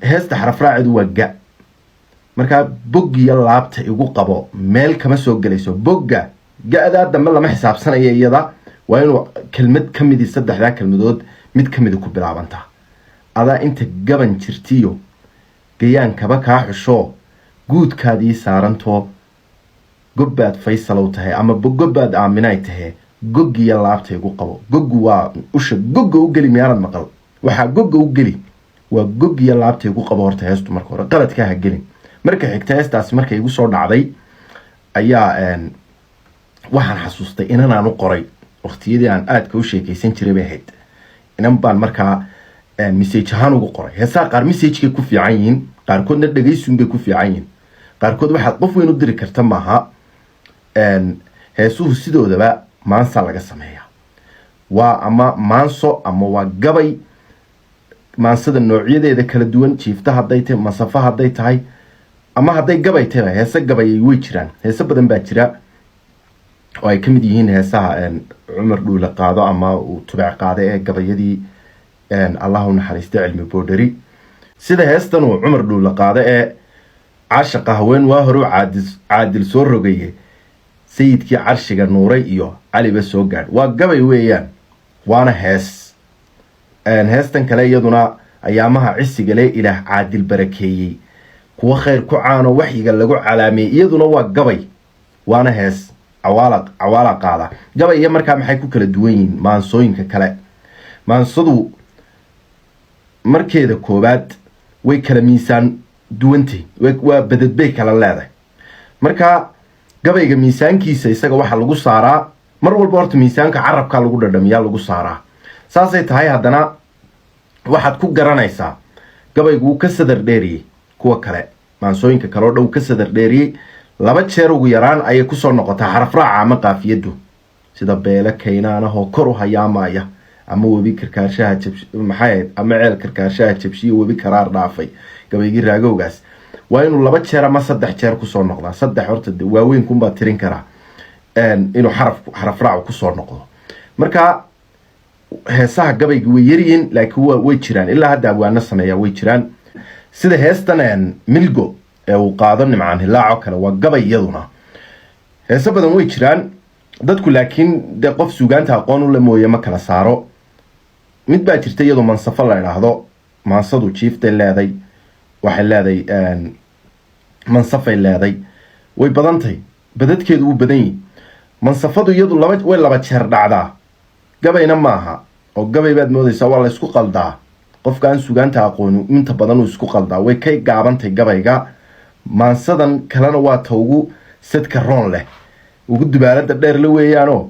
heesta xaraf raaceedu waa ga marka bogiya laabta igu qabo meel kama soo gelayso bogga ga-daa dambe lama xisaabsanaya iyada waa inuu kelmad kamidii saddexdaa kelmadood mid kamida ku bilaabantaa adaa inta gaban jirtiyo gayaankaba kaa xusho guudkaadii saarantoo gobbaad faysalow tahay ama gobbaad aaminay tahay gogiya laabta igu qabo gogu waa usha goga u geli miyaanad maqal waxaa goga u geli waa gogiya laabta igu qabo horta heestu marka hore qaladkaa ha gelin marka xigta heestaasi marka igu soo dhacday ayaa waxaan xasuustay inanaan u qoray waqtiyadii aan aadka u sheekaysan jiray bay ahayd inan baan markaa message ahaan ugu qoray heesaha qaar messagekay ku fiican yihiin qaarkoodna dhagaysun bay ku fiican yihiin qaarkood waxaad qof weyn u diri karta maaha heesuhu sidoodaba maansa laga sameeya waa ama maanso ama waa gabay maansada noocyadeeda kala duwan jiifta hadday tahay masafa hadday tahay ama hadday gabay tahay heese gabayay way jiraan heese badan baa jira oo ay kamid yihiin heesaha cumar dhuule qaado ama uu tubec qaado ee gabayadii allahu naxariista cilmi boodhari sida heestan uu cumar dhuule qaado ee caashaqa haween waa horu caadil soo rogaye sayidkii carshiga nuuray iyo caliba soo gaadh waa gabay weeyaan waana heestan kale iyaduna ayaamaha cisigale ilaah caadil barakeeyey kuwa khayr ku caano waxyiga lagu calaameeyey iyaduna waa gabay waana hees cawaala qaada gabay iyo markaa maxay ku kala duwan yihiin maansooyinka kale maansadu markeeda koobaad way kala miisaan duwantay waa badadbay kala leedahay marka gabayga miisaankiisa isaga waxaa lagu saaraa mar walba horta miisaanka carabka lagu dhadhamiyaa lagu saaraa saasay tahay haddana waxaad ku garanaysaa gabaygu wuu ka sadar dheeriyey kuwa kale maansooyinka kale oo dhow ka sadar dheeriyey 2 jeer ugu yaraan ayay kusoo noqotaa xaraf raaca ama qaafiyadu sida beela kaynaanahoo kor u hayaamaya ama webi karkaarshaha maxay ama ceel karkaarshaha jabshiyo webi karaar dhaafay gabaygii raagowgaas waa inuu 2 jeer ama 3 jeer kusoo noqdaa 3 horta waaweyn kunbaa tirin karaa inuu xaraf raac kusoo noqdo marka heesaha gabayga way yaryihiin laakiin way jiraan ilaa hadda waana sameeyaa way jiraan sida heestan milgo ee uu qaado nimcaan hilaaco kale waa gabay iyaduna heesa badan way jiraan dadku laakiin de qof suugaanta aqoon u la mooye ma kala saaro mid baa jirta iyadoo mansafo la idhaahdo maansadu jiiftay leeday waxay leeday mansafay leeday way badantay badadkeedu wuu badan yihi mansafadu iyadu way 2 jeer dhacdaa gabayna maaha oo gabay baad moodaysaa waa la isku qaldaa qofkaan suugaanta aqoon inta badan uu isku qaldaa way kay gaabantay gabayga maansadan kalena waa ta ugu sadka roon leh ugu dubaalada dheer la weeyaanoo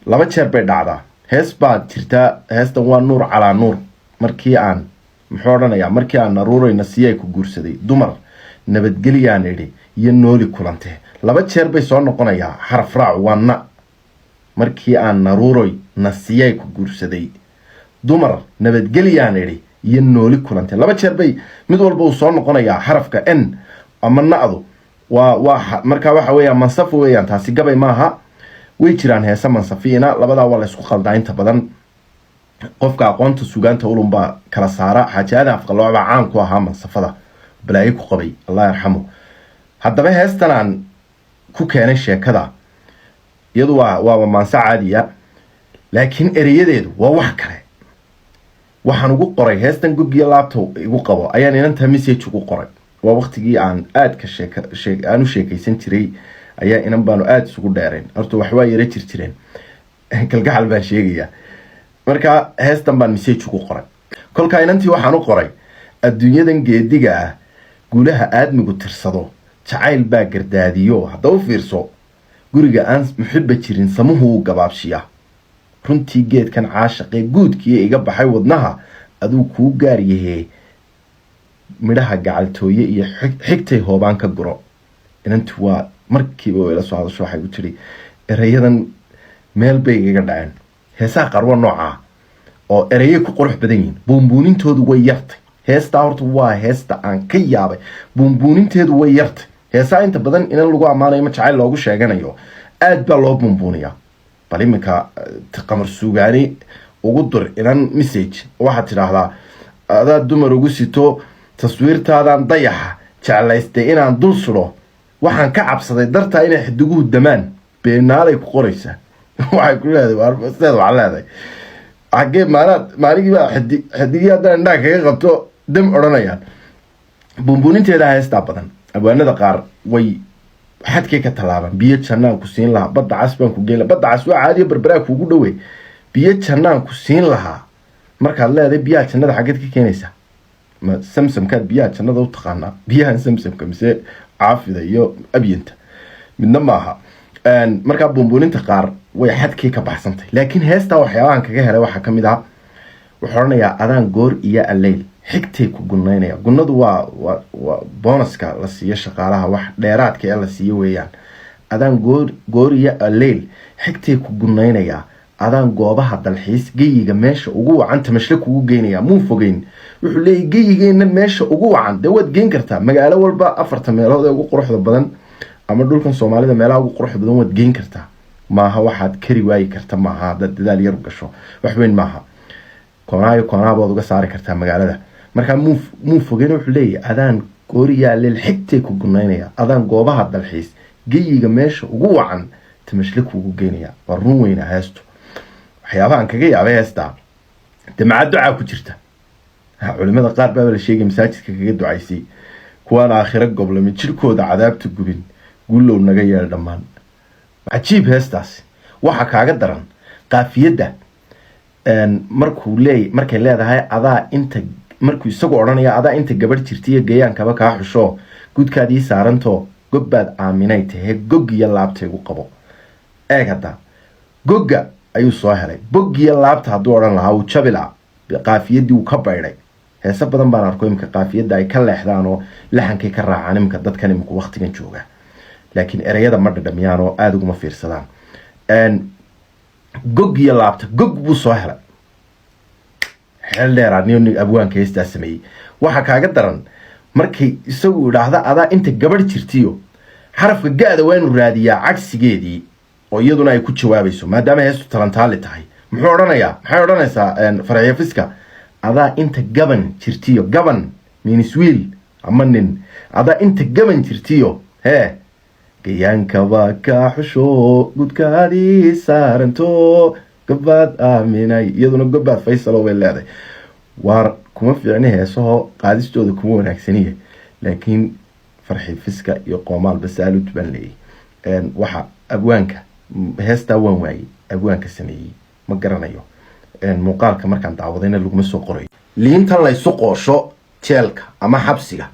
2 jeer bay dhacdaa hees baad jirtaa heestan waa nuur calaa nuur markii aan muxuu odhanayaa markii aan naruurayna siyay ku guursaday dumar nabadgeliyaan idhi iyo nooli kulantee 2 jeer bay soo noqonayaa xaraf raac waana markii aan naruuroy nasiyay ku guursaday dumar nabadgeliyaan idhi iyo nooli kulantee 2 jeer bay mid walba uu soo noqonayaa xarafka n ama na'du waa markaa waxa weeyaan mansafo weeyaan taasi gabay maaha way jiraan heesa mansafiina labadaa waa la isku qaldaa inta badan qofka aqoonta suugaanta ulunbaa kala saara xaajaada afqalooba caan ku ahaa mansafada balaayo ku qabay allah yarxamo haddaba heestan aan ku keenay sheekada iyadu waa maanso caadiya laakiin ereyadeedu waa wax kale waxaan ugu qoray heestan gogiya laabta igu qabo ayaan inanta message ugu qoray waa waqtigii aan aadka aan u sheekaysan jiray ayaa inan baanu aad isugu dheereen horta wax waa yara jireen kalgacal baan sheegayaa marka heestan baan message ugu qoray kolka inantii waxaan u qoray adduunyadan geediga ah guulaha aadmigu tirsado jacayl baa gardaadiyo hadda u fiirso guriga aan muxibba jirin samuhu gabaabshiya runtii geedkan caashaqee guudkii iga baxay wadnaha aduu kuu gaar yahee midhaha gacaltooye iyo xigtay hoobaan ka guro. inantu waa markiiba way la soo hadasho waxay ku tiri erayadan meel bay iga dhaceen. heesaha qarwa noocaa oo erayay ku qurux badan yihiin, buunbuunintoodu way yartay. heestaa horta waa heesta aan ka yaabay, buunbuuninteedu way yartay. heesaa inta badan inan lagu ammaanayo ma jacayl loogu sheeganayo aad baa loo buunbuuniyaa. bal iminka qamar suugaani ugu dur inan message waxaad tidhaahdaa adaa dumar ugu sito taswiirtaadan dayaxa jeclaystay inaan dul sudo, waxaan ka cabsaday dartaa inay xidiguhu damaan. beenaalay ku qoraysaa. waxay ku leedahay sideed waxaa leedahay xaggee maaligii baa xidigii haddaan indhaha kaga qabto dam odhanayaan. buunbuuninteeda heestaa badan. abwaanada qaar way xadkay ka tallaabaan. biyo jannaan ku siin lahaa, badda cas baan ku geyn lahaa. badda cas waa caadiya berberaa kuugu dhowey. biyo jannaan ku siin lahaa markaad leedahay biyaha jannada xaggeed ka keenaysaa? ma samsamkaad biyaha jannada u taqaanaa? biyahan samsamka mise caafida iyo abyanta midna maaha. markaa buunbuuninta qaar way xadkii ka baxsantay. laakiin heestaa waxyaabahan kaga helay waxaa ka mid ah wuxuu odhanayaa adaan goor iyo alleyl xigtay ku gunaynaya. gunadu waa bonuska la siiyo shaqaalaha, wax dheeraadka ee la siiyo weeyaan. adaan goor iyo alleyl xigtay ku gunaynaya, adaan goobaha dalxiis geyiga meesha ugu wacan tamashle kugu geynaya. muu fogeyn. wuxuu leeyahy geyigeena meesha ugu wacan dee waad geyn kartaa. magaalo walba 4 meelood ee ugu quruxda badan ama dhulkan Soomaalida meelaha ugu quruxda badan waad geyn kartaa. maaha waxaad kari waayi karta, maaha haddaad dadaal yar u gasho wax weyn maaha. koonaa baad uga saari kartaa magaalada. markaa muu fogeyn. wuxuu leeyahy adaan gooriyaa leel xigtay ku gunaynaya, adaan goobaha dalxiis geyiga meesha ugu wacan tamashle kugu geynaya. waa run weyna heestu. waxyaabahan kaga yaabay heestaa damaca ducaa ku jirta. culimada qaar baa la sheegay masaajidka kaga ducaysay kuwaan aakhiro goblami jirkooda cadaabta gubin guulow naga yeel dhammaan. cajiib heestaasi. waxa kaaga daran qaafiyadda markay leedahay adaa inta markuu isagu odhanaya adaa inta gabadh jirtaiyo gayaankaba kaa xusho gudkaadii saarantoo gobbaad aaminay tahee goggiyo laabtaygu qabo. eeg hadda gogga ayuu soo helay. boggiyo laabta hadduu odhan lahaa wuu jabila. qaafiyadii wuu ka baydhay. heese badan baan arko imika qaafiyadda ay ka leexdaan oo laxankay ka raacaan imika dadkan imika waqtigan jooga, laakiin ereyada ma dhadhamiyaan oo aada uguma fiirsadaan. goggiyo laabta gog buu soo helay. xeel dheeraa nin abwaanka heestaa sameeyey. waxa kaaga daran markay isagu idhaahda adaa inta gabadh jirtiyo xarafka ga-da waa inuu raadiyaa cagsigeedii oo iyaduna ay ku jawaabayso maadaama heestu talantaali tahay. muxuu odhanayaa? maxay odhanaysaa farxiyo fiska? adaa inta gaban jirtiyo, gaban means wiil ama nin. adaa inta gaban jirtiyo hee gayaankaba kaa xusho gudkaadii saaranto gobbaad aaminay. iyaduna gobbaad faysalo way leedahay. waar kuma fiicni heesaho qaadistooda kuma wanaagsaniya, laakiin farxi fiska iyo qoomaal basaalud baan leeyahy. waxa abwaanka heestaa waan waayey abwaanka sameeyey ma garanayo. muuqaalka markaan daawadayna laguma soo qorayo. liintan laysu qoosho jeelka ama xabsiga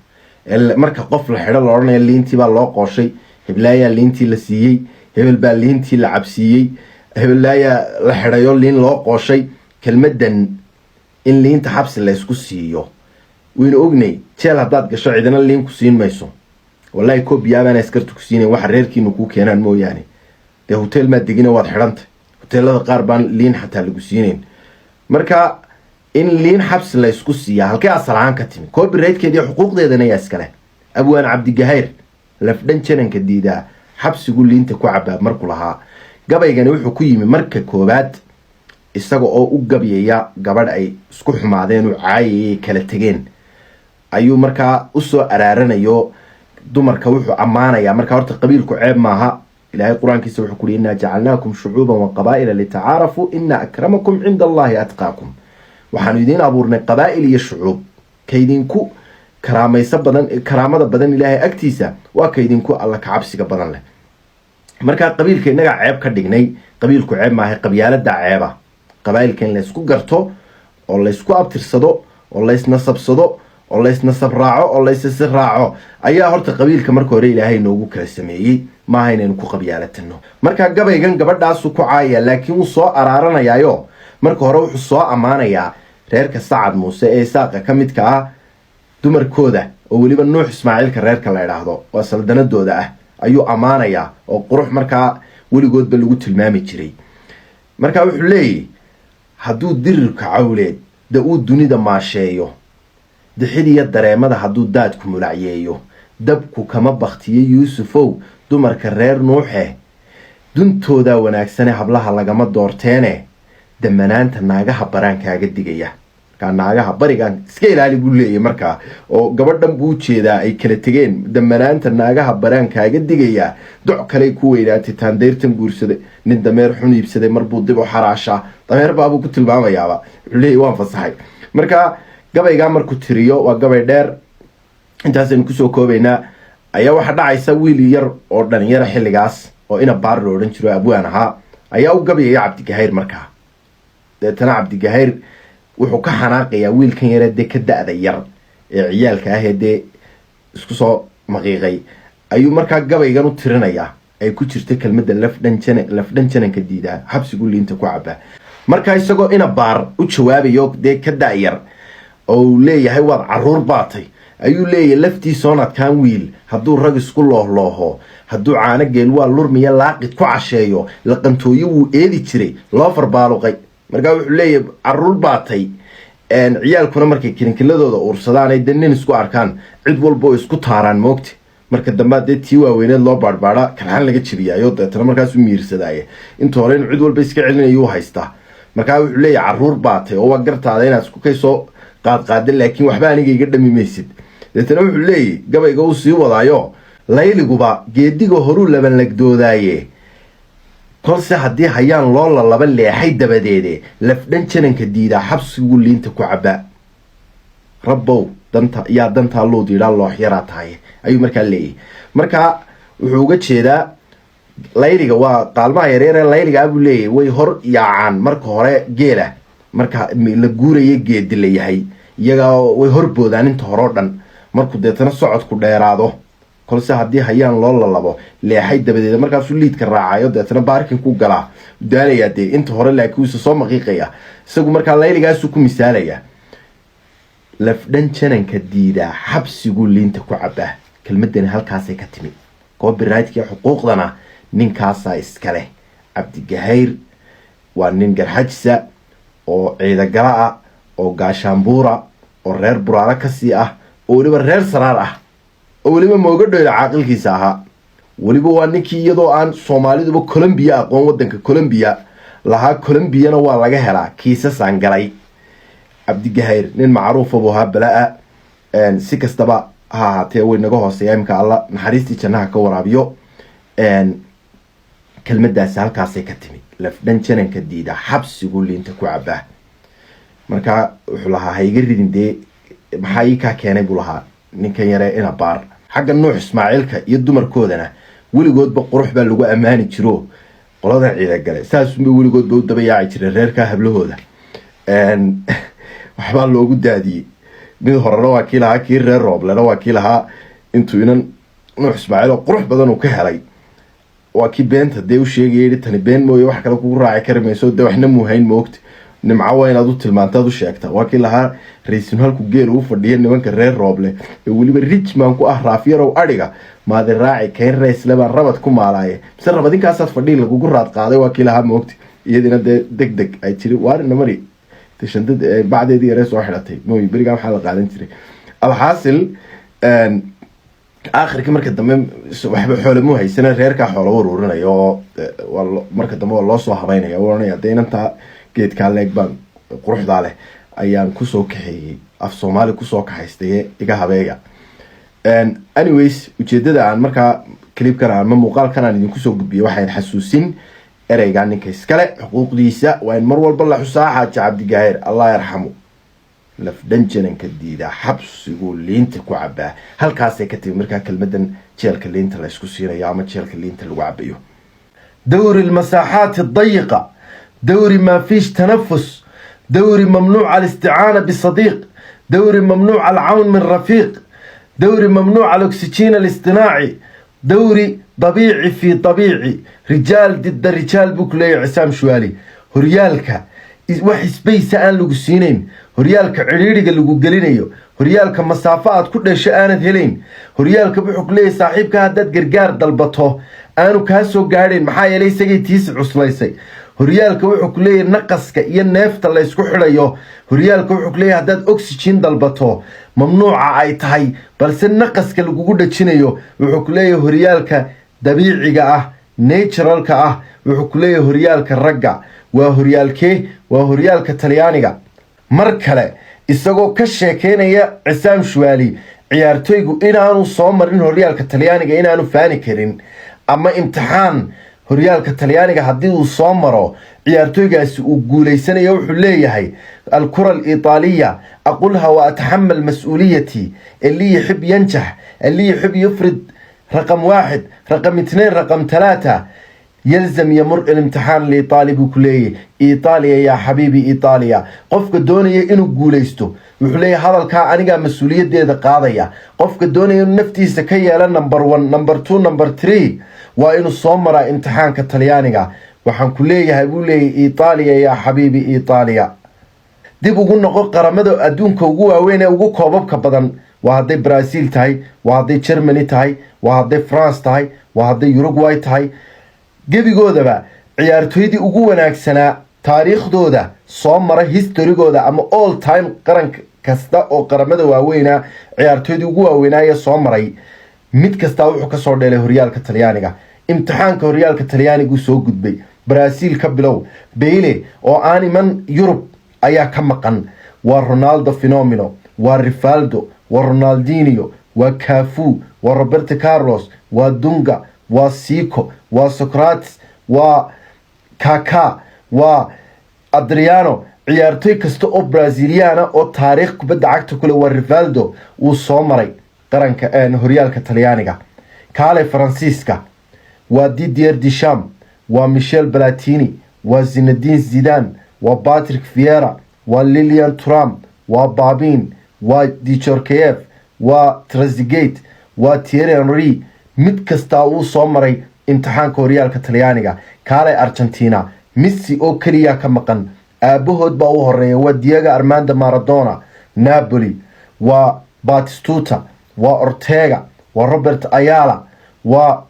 marka qof la xidho la odhanaya liintii baa loo qooshay, heblaayaa liintii la siiyey, hebel baa liintii la cabsiiyey, hebelaayaa la xidhayo liin loo qooshay. kelmadan in liinta xabsi laysku siiyo waynu ognay. jeel haddaad gasho cidina liin ku siin mayso. wallaahi koobiyaabaan askarta ku siinayn waxa reerkiinu kuu keenaan mooyaane. dee hotel maad degina waad xidhantay. hoteelada qaar baan liin xataa lagu siinayn. marka in liin xabsi laysku siiyaa halkee asal ahaan ka timi? copyrightkeediiyo xuquuqdeedana yaa iskale. abwaan cabdigahayr lafdhan jananka diidaa xabsigu liinta ku cabaa markuu lahaa. gabaygani wuxuu ku yimi marka koowaad isaga oo u gabyaya gabadh ay isku xumaadeen oo caayayay kala tegeen ayuu markaa usoo araaranayo dumarka. wuxuu ammaanayaa markaa horta qabiilku ceeb maaha. ilaahay qur-aankiisa wuxuu ku yidhi innaa jacalnaakum shucuuban wa qabaa'ila litacaarafuu ina akramakum cinda allaahi atqaakum. waxaanu idiin abuurnay qabaa'il iyo shucuub kaydinku karaamaysa badan, karaamada badan ilaahay agtiisa waa kaydinku alla ka cabsiga badan leh. markaa qabiilka innagaa ceeb ka dhignay. qabiilku ceeb maaha, qabyaalada ceeba. qabaa'ilka in laysku garto oo laysku abtirsado oo laysnasabsado oo laysnasab raaco oo laysisi raaco ayaa horta qabiilka marka hore ilaahay noogu kala sameeyey. ma aha inaynu ku qabyaalatano marka gabaygan gabadhaasu ku caaya laakiin uu soo araaranayaayo marka hore wuxuu soo ammaanayaa reerka Sacad Muuse ee Isaaqa ka midka ah dumarkooda oo waliba Nuux Ismaaciilka reerka la yiraahdo waa saldanadooda ah ayuu ammaanayaa oo qurux markaa weligoodba lagu tilmaami jiray marka wuxuu leeyahay hadduu dirirka cawleed da uu dunida maasheeyo dixidiya dareemada hadduu daadku mulacyeeyo dabku kama baktiyo Yuusufow dumarka reer Nuuxe duntooda wanaagsan hablaha lagama doorteene damanaanta naagaha baraankaaga digaya ka naagaha barigan iska ilaali buu leeyahay markaa oo gabadhan buu jeedaa ay kala tageen damanaanta naagaha baraankaaga digaya doc kale ku weynaatay taandeertan guursade nin dameer xun iibsaday marbuu dib u xaraasha dameer baabu ku tilmaamayaaba leeyahay waan fasaxay marka gabayga markuu tiriyo waa gabay dheer intaasaynu kusoo koobaynaa ayaa waxa dhacaysa wiil yar oo dhalinyaro xilligaas oo ina baar loo odhan jiro abwaan ahaa ayaa u gabayaya Cabdigahayr markaa deetana Cabdigahayr wuxuu ka xanaaqayaa wiilkan yar ee ka da'da yar ee ciyaalka ah ee isku soo maqiiqay ayuu markaa gabaygan u tirinayaa ay ku jirto kelmadda lafdhan jananka diidaa xabsigu liinta ku cabaa markaa isagoo ina baar u jawaabayo ka da'yar oo leeyahay waad caruur baatay ayuu leeyahay laftii soonadkan wiil hadduu rag isku loohlooho hadduu caano geel waa lurmiya laaqid ku casheeyo laqantooyo wuu eedi jiray loo farbaaluqay markaa wuxuu leeyahay caruur baatay ciyaalkuna markay kilinkiladooda uursadaan ay nin isku arkaan cid walba oo isku taaraan moogta marka dambe dee tii waaweyneed loo baadhbaadha kalxan laga jibiyaayo deetana markaas u miirsadaaye inta hore in cid walba iska celinayuu haystaa markaa wuxuu leeyahay caruur baatay oo waa gartaada inaad isku kaysoo qaadqaada laakiin waxba aniga iga dhami maysid deetana wuxuu leeyahay gabayga uu sii wadaayo layliguba geediga horuu laban lagdoodaaye kolse haddii hayaan loo lalaba leexay dabadeede lafdhan jananka diidaa xabsigu liinta ku cabaa rabbow dantaa loo diidhaa loox yaraa tahay ayuu markaa leeyahay markaa wuxuu uga jeedaa layliga waa qaalmaha yaryar ee layligaa buu leeyahay way hor yaacaan marka hore geela marka la guuraya geedi la yahay iyaga way horboodaan inta hore oo dhan markuu deetana socodku dheeraado kolse haddii hayaan loo lalabo leexay dabadeed markaasuu liidka raacayo deetana baarkin ku galaa daalayaa dee inta hore laakiin isa soo maqiiqaya isagu markaa layligaasu ku misaalaya lafdhan jananka diidaa xabsigu liinta ku cabaa kelmadani halkaasay ka timi copyrightka xuquuqdana ninkaasaa iskale Cabdigahayr waa nin garxajisa oo ciidagala ah oo gaashaanbuura oo reer buraara kasii ah oo waliba reer saraar ah oo waliba moogadhoyda caaqilkiisa ahaa waliba waa ninkii iyadoo aan Soomaaliduba Colombia aqoon wadanka Colombia lahaa Colombiyana waa laga helaa kiisasaan galay Cabdigahayr nin macruuf ah buu balaa si kastaba ha ahaatee way naga hooseeyaa imka alla naxariistii jannaha ka waraabiyo kelmadaas halkaasay ka timi lafdhan jananka diida xabsigu liinta ku cabaa markaa wuxuu lahaa ha iga ridin dee maxaa ii kaa keenay buu lahaa ninkan yare ina baar xagga Nuux Ismaaciilka iyo dumarkoodana weligoodba qurux baa lagu ammaani jiro qoladan ciidagale saasunba weligoodba u daba yaaci jiray reerka hablahooda waxbaa loogu daadiyey mid horena waa kii lahaa kii reer Rooblena waa kii lahaa intuu inan Nuux Ismaaciil oo qurux badan uu ka helay waa kii beenta dee u sheegayay tani been mooye wax kale kugu raaci kari mayso dee waxna muuhayn moogta nimca waa inaad u tilmaantaad u sheegta waa kii lahaa raiisul halku geel uu fadhiya nimanka reer Rooble ee waliba Richman ku ah raafiyarow adhiga maad raaci keen raisle baan rabad ku maalaaye mise rabadinkaasaad fadhiin lagugu raad qaaday waa kii lahaa moogta iyadina dee degdeg ay tiri waarina mari tishandad bacdeedii yare soo xidhatay mooy berigaa waxaa la qaadan jiray alxaasil aakhirkii marka dambe waxba xoolo mu haysana reerkaa xoolo uruurinayo oo marka dambe waa loo soo habaynaya oranaya dee inantaa geedkaa leeg baan quruxdaa leh ayaan kusoo kaxeeyey af Soomaali kusoo kaxaystay iga habeeya anyways ujeedada aan markaa clipkan ama muuqaalkan aan idinku soo gudbiyay waxaan xasuusin ereyga ninka iskale xuquuqdiisa waa in mar walba la xusaa Xaaji Cabdigahayr Allah yarxamu lafdhan jananka diida xabsigu liinta ku cabaa halkaasay ka timi markaa kelmadan jeelka liinta la isku siinayo ama jeelka liinta lagu cabayo دوري المساحات الضيقة دوري ما فيش تنفس دوري ممنوع الاستعانة بصديق دوري ممنوع العون من رفيق دوري ممنوع الأكسجين الاصطناعي دوري طبيعي في طبيعي رجال ضد رجال بكلي عسام شوالي هريالك wax space aan lagu siinayn horyaalka ciriiriga lagu gelinayo horyaalka masaafaad ku dhashay aanad helayn horyaalka wuxuu leeyahay saaxiibka haddaad gargaar dalbato aanu ka soo gaadhin maxaa yeelay isagii tiis cuslaysay horyaalka wuxuu leeyahay naqaska iyo neefta la isku xidhayo horyaalka wuxuu leeyahay haddaad oxygen dalbato mamnuuca ay tahay balse naqaska lagu dhajinayo wuxuu leeyahay horyaalka dabiiciga ah naturalka ah wuxuu leeyahay horyaalka ragga waa horyaalka Talyaaniga mar kale isagoo ka sheekeynaya Cisaam Shuwaali ciyaartoygu inaanu soo marin horyaalka Talyaaniga inaanu faani karin ama imtixaan horyaalka Talyaaniga haddii uu soo maro ciyaartoygaasi uu guuleysanayo wuxuu leeyahay الكرة الإيطالية أقولها وأتحمل مسؤوليتي اللي يحب ينجح اللي يحب يفرد رقم 1 رقم 2 رقم 3 يلزم يمر الامتحان الإيطالي بكلية إيطاليا يا حبيبي إيطاليا قفك الدونية إنو قوليستو وحلي هذا الكا أنيقا مسؤولية دي قاضية قفك الدونية نفتي سكية لنمبر 1 نمبر 2 نمبر 3 وإنو صومرا امتحان كالتاليانيقا وحن كلية هيقولي إيطاليا يا حبيبي إيطاليا dib ugu noqo qaramada adduunka ugu waaweyn ee ugu koobabka badan waa haday Brazil tahay waa haday Germany tahay waa haday France tahay waa haday Uruguay tahay gebigoodaba ciyaartoydii ugu wanaagsanaa taariikhdooda soo mara historygooda ama all time qaran kasta oo qaramada waaweyn ciyaartoydii ugu waaweynaa soo maray mid kasta wuxuu ka soo dheelay horyaalka Talyaaniga imtixaanka horyaalka Talyaanigu soo gudbay Brazil ka bilow Bale oo aan iman Europe ayaa ka maqan waa Ronaldo Fenomeno waa Rivaldo waa Ronaldinho waa Cafu waa Roberto Carlos waa Dunga waa Zico waa Socrates waa Kaká waa Adriano ciyaartoy kasta oo Braziliana oo taariikh kubadda cagta kule waa Rivaldo uu soo maray qaranka horyaalka Talyaaniga kaale Faransiiska waa Didier Deschamps waa Michel Platini waa Zinedine Zidane waa Patrick Vieira waa Lilian Thuram waa Babin waa Djorkaeff waa Trezeguet waa Thierry Henry mid kasta uu soo maray imtixaanka horyaalka Talyaaniga kaale Argentina Messi oo kaliya ka maqan aabahood baa u horeeya waa Diego Armando Maradona Napoli waa Batistuta waa Ortega waa Robert Ayala waa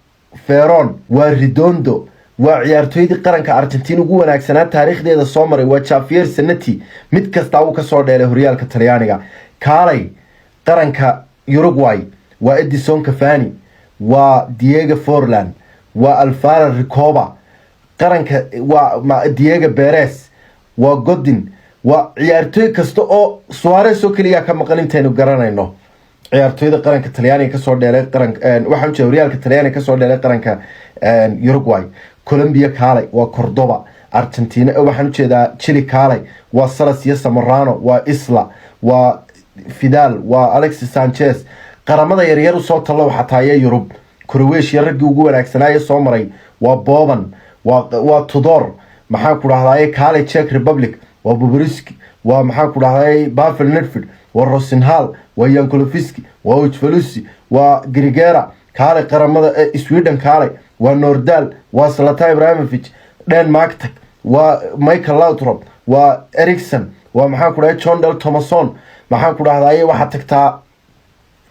Ferron waa Redondo waa ciyaartoydii qaranka Argentina ugu wanaagsanaa taariikhdeeda soo maray waa Javier Zanetti mid kasta uu ka soo dheelay horyaalka Talyaaniga kaalay qaranka Uruguay waa Edison Cavani waa Diego Forlan waa Alvaro Recoba qaranka waa Diego Perez waa Godin waa ciyaartoy kasta oo Suarez oo kaliya ka maqan intaynu garanayno ciyaartoyda qaranka Talyaaniga ka soo dheelay qaranka waxaan jeedaa horyaalka Talyaaniga ka soo dheelay qaranka Uruguay Colombia kaalay waa Cordoba Argentina waxaan jeedaa Chile kaalay waa Salas iyo Zamorano waa Isla waa Fidal waa Alexis Sanchez qaramada yaryar soo talo xataa Yurub Croatia ragii ugu wanaagsanaa soo maray waa Boban waa Tudor maxaan ku dhahdaa kaalay Czech Republic waa Bobrisky waa maxaan ku dhahdaa Pavel Nedved waa Rosenhal waa Yankolovsky waa Uchvalusi waa Grigera kaalay qaramada Sweden kaalay waa Nordal waa Zlatan Ibrahimovic Denmark waa Michael Laudrup waa Eriksen waa maxaan ku dhahdaa John Del Thomason maxaan ku dhahdaa waxa tagtaa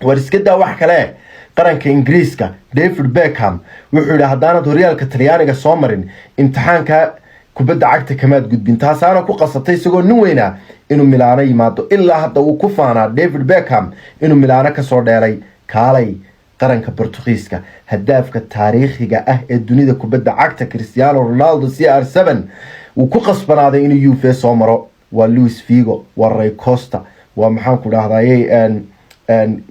war iska daa wax kale qaranka Ingiriiska David Beckham wuxuu yiri haddaanad horyaalka Talyaaniga soo marin imtixaanka kubadda cagta kamaad gudbin taasaana ku qasatay isagoo nin weyna inuu Milaano yimaado ilaa hadda uu ku faanaa David Beckham inuu Milaano ka soo dheelay kaalay qaranka Portugiiska hadaafka taariikhiga ah ee dunida kubadda cagta Cristiano Ronaldo CR7 uu ku qasbanaaday inuu Juve soo maro waa Luis Figo waa Rui Costa waa maxaan ku dhahdaa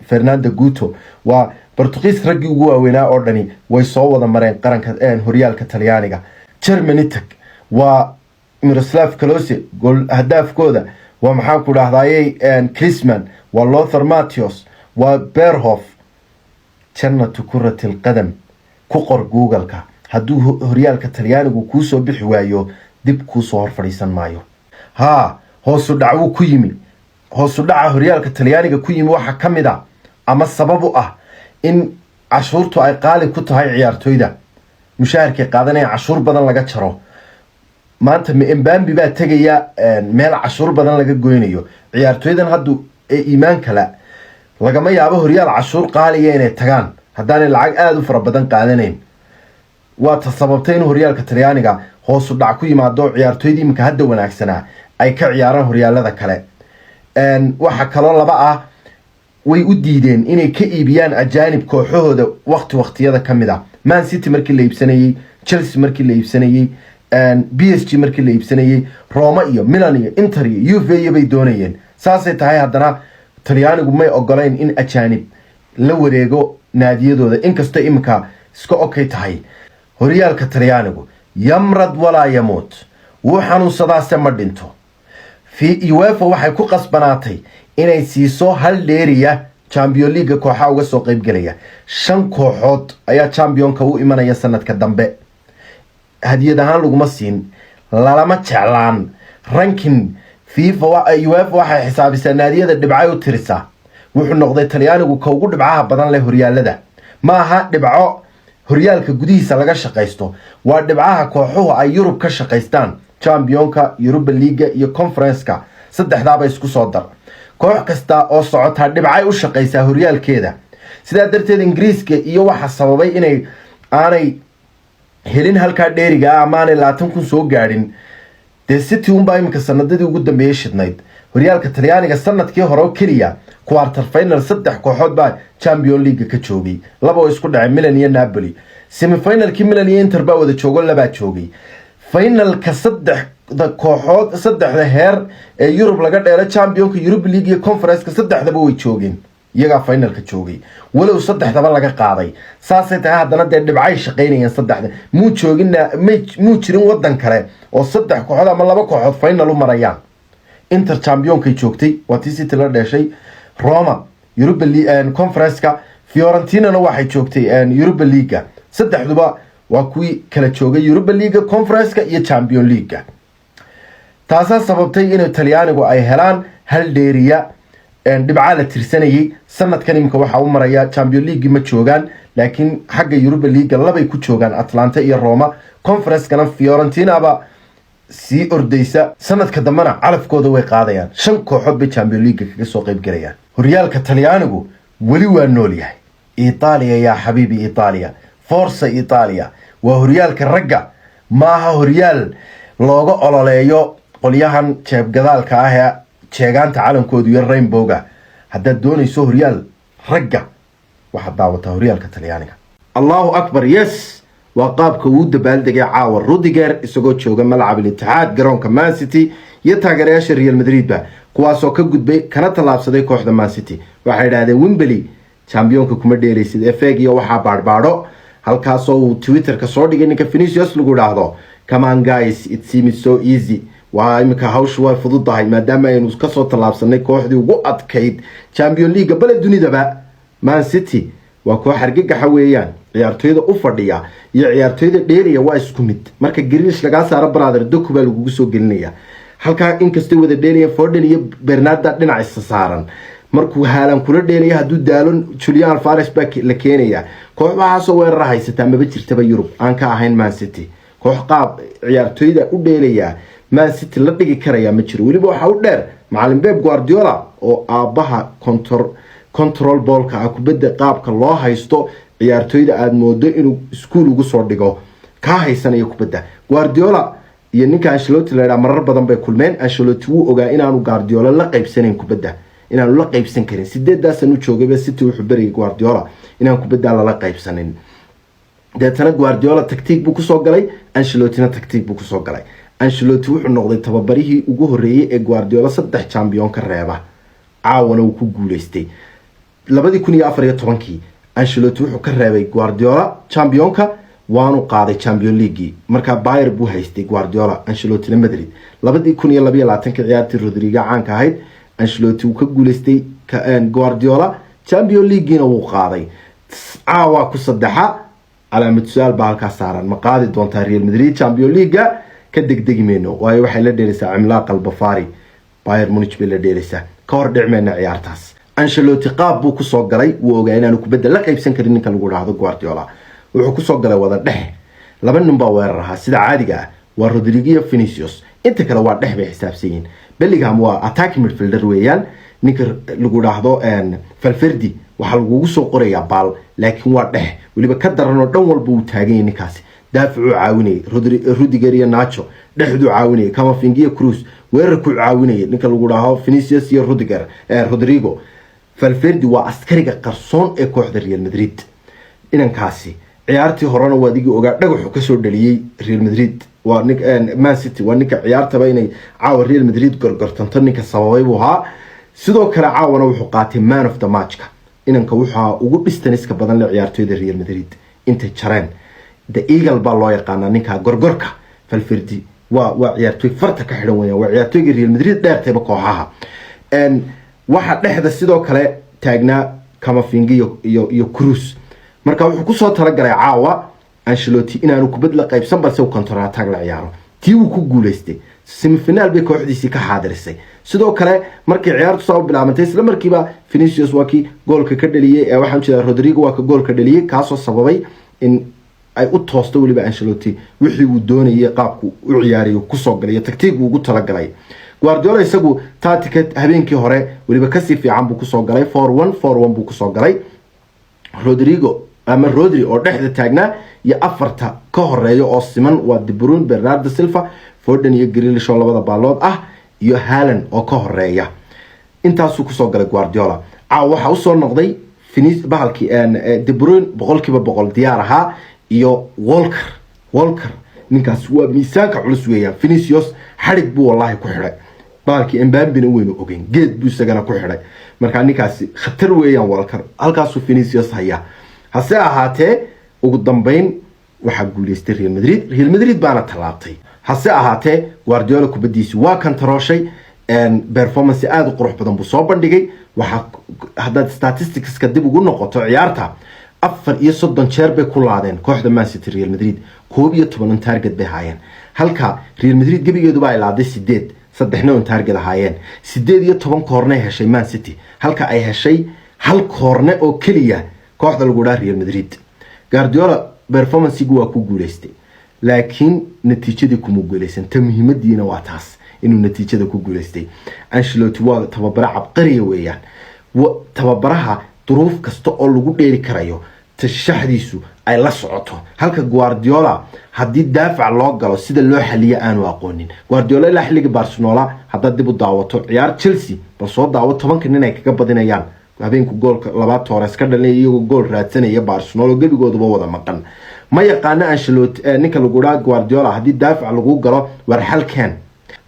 Fernando Guto waa Portugiis ragii ugu waaweynaa oo dhani way soo wada mareen qaranka horyaalka Talyaaniga Germany tag waa Miroslav Klose gool hadaafkooda waa maxaan ku dhahdaa Klinsmann waa Lothar Matthäus waa Berhoff jannatu kuratil qadam ku qor Google-ka hadduu horyaalka Talyaanigu ku soo bixi waayo dib ku soo hor fadhiisan maayo hoosu dhacu ku yimi hoosu dhaca horyaalka Talyaaniga ku yimi waxa kamida ama sabab u ah in cashuurtu ay qaali ku tahay ciyaartooyda mushaharkay qaadanaya cashuur badan laga jaro maanta Mbambi baa tagaya meel cashuur badan laga goynayo ciyaartooydan haddu iimaan kala lagama yaabo horyaal cashuur qaaliya inay tagaan haddaanay lacag aad u fara badan qaadanayn waa sababtay in horyaalka Talyaaniga hoos u dhac ku yimaado ciyaartooydii imika hadda wanaagsanaa ay ka ciyaaraan horyaalada kale waxa kale laba ah way u diideen inay ka iibiyaan ajaanib kooxahooda waqtiyada kamida Man City markii la iibsanayay Chelsea markii la iibsanayay PSG markii la iibsanayay Roma iyo Milan iyo Inter iyo Juve bay doonayeen saasay tahay haddana Talyaanigu may ogoleen in ajaanib la wareego naadiyadooda inkastoo imika iska okay tahay horyaalka Talyaanigu yamrad walaa yamuut wuu xanuunsadaase ma dhinto UEFA waxay ku qasbanaatay inay siiso hal dheeriya Champions League kooxaha uga soo qayb galaya 5 kooxood ayaa championka u imanaya sanadka dambe hadiyad ahaan laguma siin lalama jeclaan ranking UEFA waxay xisaabisaa naadiyada dhibco u tirisa wuxuu noqday Talyaanigu ka ugu dhibcaha badan leh horyaalada ma aha dhibco horyaalka gudihiisa laga shaqeysto waa dhibcaha kooxuhu ay Yurub ka shaqeystaan championka Europa League iyo conference-ka saddexdaaba isku soo dar koox kasta oo socota dhibcay u shaqeysaa horyaalkeeda sidaa darteed Ingiriiska iyo waxa sababay inay aanay helin halka dheeriga ama aanay 20 soo gaadhin The City baa imika sanadadii ugu dambeeyay shidnayd horyaalka Talyaaniga sanadkii hore kaliya quarter final 3 kooxood baa Champions League ka joogay laba oo isku dhacay Milan iyo Napoli semi finalkii Milan iyo Inter baa wada joogo laba joogay finalka 3 kooxood 3 heer ee Europe laga dheelay championka Europa League iyo conference-ka 3daba way joogeen iyaga finalka joogay walow 3daba laga qaaday saasay tahay haddana dhibcay shaqeynayeen 3 muu joogina muu jirin wadan kale oo 3 kooxood ama 2 kooxood final u marayaan Inter championka joogtay waa City la dhashay Roma Europa League conference-ka Fiorentina waxay joogtay Europa League 3duba waa kuwii kala joogay Europa League conference-ka iyo Champions League taasa sababtay in Talyaanigu ay helaan hal dheeriya dhibca la tirsanayay sanadkan imika waxa uu maraya Champions League ma joogan laakiin xagga Europa League labay ku joogan Atlanta iyo Roma conference-kana Fiorentina ba si ordaysa sanadka dambana calafkooda way qaadayaan 5 kooxood bay Champions League kaga soo qayb galayaan horyaalka Talyaanigu wali waa nool yahay Italia ya habibi Italia Forza Italia waa horyaalka ragga maaha horyaal looga ololeeyo qolyahan jeeb gadaalka ah ee jeegaanta calankoodu iyo rainbow-ga haddaad doonayso horyaal ragga waxaad daawataa horyaalka Talyaaniga Allahu Akbar yes waa qaabka uu dabaaldegay caawa Rudiger isagoo jooga malcab al-Ittihad garoonka Man City iyo taageerayaasha Real Madrid ba kuwaasoo ka gudbay kana talaabsaday kooxda Man City waxay yiraahdeen Wembley championka kuma dheeraysid FA iyo waxa baadhbaadho halkaasoo uu Twitter ka soo dhigay ninka Vinicius lagu dhaahdo come on guys it seems so easy waa imika hawshu way fududahay maadaama aynu ka soo talaabsanay kooxdii ugu adkayd Champions League bal dunidaba Man City waa koox argagax weeyaan ciyaartooyda u fadhiya iyo ciyaartooyda dheeriya waa isku mid marka Grealish laga saaro brother Doku baa lagu soo gelinaya halka inkastoo wada dheeriya Foden iyo Bernardo dhinac isa saaran markuu haalan kula dheeriya haduu daalon Julian Alvarez baa la keenaya koox waxa soo weerar haysata ma jirtaba Europe aan ka ahayn Man City koox qaab ciyaartooyda u dheelaya Man City la dhigi karaya ma jiro waliba waxa uu dheer macallin Pep Guardiola oo aabaha control ballka kubadda qaabka loo haysto ciyaartooyda aad moodo inuu iskuul ugu soo dhigo ka haysanayo kubadda Guardiola iyo ninka Ancelotti la marar badan bay kulmeen Ancelotti wuu ogaa inaanu Guardiola la qaybsanin kubadda inaanu la qaybsan karin 8 sano joogay City wuxuu bariyay Guardiola inaan kubadda la qaybsanin deetana Guardiola taktiik buu ku soo galay Ancelottina taktiik buu ku soo galay Ancelotti wuxuu noqday tababarihii ugu horeeyay ee Guardiola 3 champion ka reeba caawana uu ku guuleystay 2014 Ancelotti wuxuu ka reebay Guardiola championka waanu qaaday Champions League marka Bayern buu haystay Guardiola Ancelotti Madrid 2022 ciyaartii Rodrigo caanka ahayd Ancelotti uu ka guuleystay Guardiola Champions League ina uu qaaday caawa ku saddexa calaamad su'aal baa halka saaran ma qaadi doontaa Real Madrid Champions League ka degdegi meeno waxay la dheelaysaa cimlaaq al-Bafari Bayern Munich bay la dheelaysaa ka hor dhicmeena ciyaartaas Ancelotti qaab buu ku soo galay wuu ogaa inaanu kubadda la qaybsan karin ninka lagu raahdo Guardiola wuxuu ku soo galay wada dhex laba nin baa weeraraha sida caadiga ah waa Rodrigo iyo Vinicius inta kale waa dhex bay xisaabsiin Bellingham waa attacking midfielder weeyaan ninka lagu raahdo Valverde waxa lagu soo qorayaa baal laakiin waa dhex waliba ka daran oo dhan walba uu taagan yahay ninkaasi daaficu caawinay Rudiger iyo Nacho dhexdu caawinay Camavinga iyo Cruz weerarku caawinay ninka lagu raahdo Vinicius iyo Rodrigo Valverde waa askariga qarsoon ee kooxda Real Madrid inankaasi ciyaartii horena waa digi ogaa dhagaxu ka soo dhaliyay Real Madrid waa Man City waa ninka ciyaartaba inay caawa Real Madrid gorgortanto ninka sababay buu ahaa sidoo kale caawana wuxuu qaatay man of the match-ka inanka waxa ugu dhistaniska badan la ciyaartooyda Real Madrid intay jareen the eagle baa loo yaqaanaa ninka gorgorka Valverde waa ciyaartooy farta ka xidhan weeyaan waa ciyaartooyga Real Madrid dheertayba kooxaha waxa dhexda sidoo kale taagnaa Camavinga iyo Cruz marka wuxuu ku soo talagalay caawa Ancelotti inaanu kubad la qaybsan balse uu counter attack la ciyaaro tii uu ku guuleystay semifinal bay kooxdiisii ka xaadirisay sidoo kale markii ciyaartu soo bilaabantay isla markiiba Vinicius waa kii goolka ka dhaliyay ee waxaan jeedaa Rodrigo waa ka goolka dhaliyay kaasoo sababay in ay u toosto waliba Ancelotti wixii uu doonayay qaabku u ciyaariyo ku soo galay taktiig uu ugu talagalay Guardiola isagu tactic habeenkii hore waliba ka si fiican buu ku soo galay 4-1 buu ku soo galay Rodri oo dhexda taagnaa iyo afarta ka horeeyo oo siman waa De Bruyne Bernardo Silva Foden iyo Grealish oo labada baalood ah iyo Haaland oo ka horeeya intaasuu ku soo galay Guardiola waxa uu soo noqday bahalkii De Bruyne 100% diyaar ahaa iyo Walker ninkaas waa miisaanka culus weeyaan Vinicius xarig buu wallahi ku xidhay bahalkii Mbappe weynu ogeyn geed buu isagana ku xidhay marka ninkaasi khatar weeyaan Walker halkaasuu Vinicius haya hase ahaatee ugu dambeyn waxa guuleystay Real Madrid baana talaabtay hase ahaatee Guardiola kubadiisi waa kantarooshay performance aad u qurux badan buu soo bandhigay waxa hadda statistics ka dib ugu noqoto ciyaarta 34 jeer bay ku laadeen kooxda Man City Real Madrid 12 target bay haayeen halka Real Madrid gabigeedu baa ilaaday 8 saddexna target haayeen 18 koorne heshay Man City halka ay heshay hal koorne oo kaliya kooxda lagu dhaar Real Madrid Guardiola performance-gu waa ku guuleystay laakiin natiijadii kuma guuleysan ta muhiimadiina waa taas inuu natiijada ku guuleystay Ancelotti waa tababara cabqari weeyaan tababaraha duruuf kasta oo lagu dheeri karayo tashaxdiisu ay la socoto halka Guardiola hadii daafac loo galo sida loo xaliyo aanu aqoonin Guardiola la xilliga Barcelona hadda dib u daawato ciyaar Chelsea bal soo daawato 10 nin ay kaga badinayaan habeenku goolka labaad Torres ka dhalay iyagoo gool raadsanaya Barcelona gabigooduba wada maqan ma yaqaana Ancelotti ninka lagu dhaar Guardiola hadii daafac lagu galo war halkan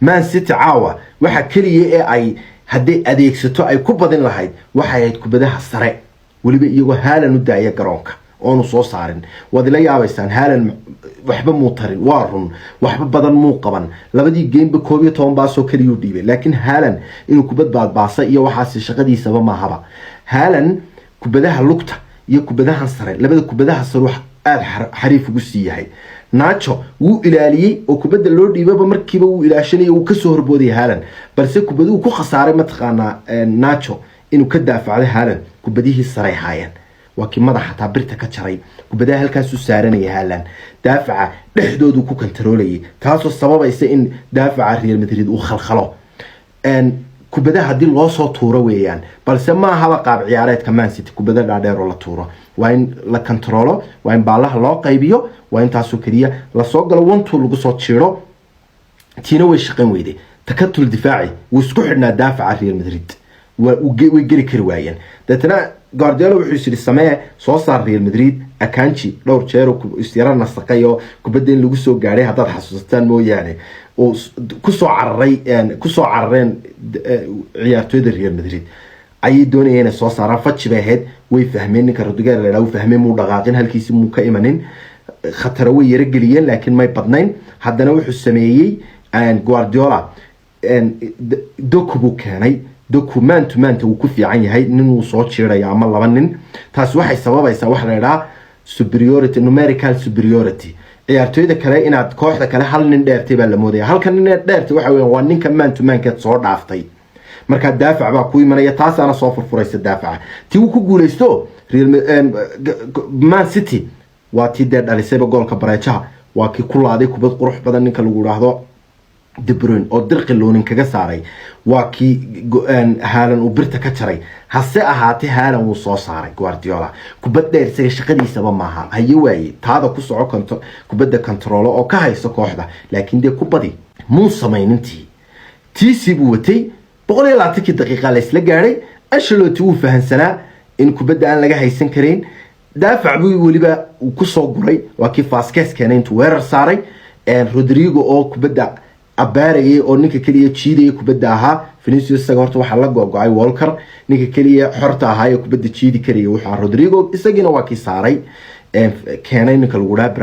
Man City caawa waxa kaliya ee ay hadii adeegsato ay ku badin lahayd waxay ahayd kubadaha sare waliba iyagoo Haaland u daaya garoonka oonu soo saarin wadila yaabaysan Haaland waxba muu tarin waa run waxba badan muu qaban labadii game 12 baa soo kaliya u dhiibay laakiin Haaland inuu kubad baadbaasa iyo waxaas shaqadiisaba ma haba Haaland kubadaha lugta iyo kubadaha sare labada kubadaha sare wax aad xariif ugu siiyahay Nacho wuu ilaaliyay oo kubada loo dhiibaba markiiba wuu ilaashanay oo ka soo horbooday Haaland balse kubadu ku khasaaray mataqaana Nacho inuu ka daafacday Haaland kubadihii sare haayeen waa kii madaxa taabirta ka jaray kubadaha halkaas u saaranay Haaland daafaca dhexdoodu ku kantaroolayay taasoo sababaysa in daafaca Real Madrid uu khalkhalo kubadaha hadii loo soo tuuro weeyaan balse ma aha qaab ciyaareedka Man City kubada dhaadheer oo la tuuro waa in la controlo waa in baalaha loo qaybiyo waa in taasoo kaliya la soo galo 1-2 lagu soo jiiro tiina way shaqeyn weyday takatul difaaci wuu isku xidhnaa daafaca Real Madrid way geli kari waayeen dadna Guardiola wuxuu yiri samee soo saar Real Madrid Akanji dhowr jeer oo isyara nasaqayo kubadeen lagu soo gaaray hadaad xasuustaan mooyaane oo ku soo carareen ciyaartooyda Real Madrid ay doonayeen soo saaraan faji bay ahayd way fahmeen ninka Rodrigo la dhaw fahmeen muu dhaqaaqin halkiisi muu ka imanin khatar way yara galiyeen laakiin may badnayn haddana wuxuu sameeyay Guardiola dokubu keenay document uu ku fiican yahay nin uu soo jiiray ama laba nin taas waxay sababaysaa wax la yiraahdo superiority numerical superiority ciyaartooyda kale inaad kooxda kale hal nin dheertay baa la moodaya halka nin dheertay waxa weeyaan waa ninka man to man ka soo dhaaftay marka daafac baa ku imanaya taasana soo furfuraysa daafaca tii uu ku guuleysto Man City waa tii dhalisay goolka bareejaha waa kii ku laaday kubad qurux badan ninka lagu yiraahdo De Bruyne oo dirqi loonin kaga saaray waa kii Haaland uu birta ka jaray hase ahaatee Haaland uu soo saaray Guardiola kubad dheer isaga shaqadiisaba maaha hayo waayay taada ku soco kanto kubadda control oo ka hayso kooxda laakiin de kubadi muu sameeynintii tiisi buu watay 120 daqiiqo la isla gaaray Ancelotti uu fahansanaa in kubadda aan laga haysan karin daafac buu waliba uu ku soo guray waa kii Vasquez keenay intuu weerar saaray Rodrigo oo kubadda abaarayay oo ninka kaliya jiiday kubadda ahaa Vinicius horta waxa la go'ay Walker ninka kaliya xorta ahaa ee kubadda jiidi kariyay waxa Rodrigo isagina waa kii saaray keenay ninka lagu yiraahdo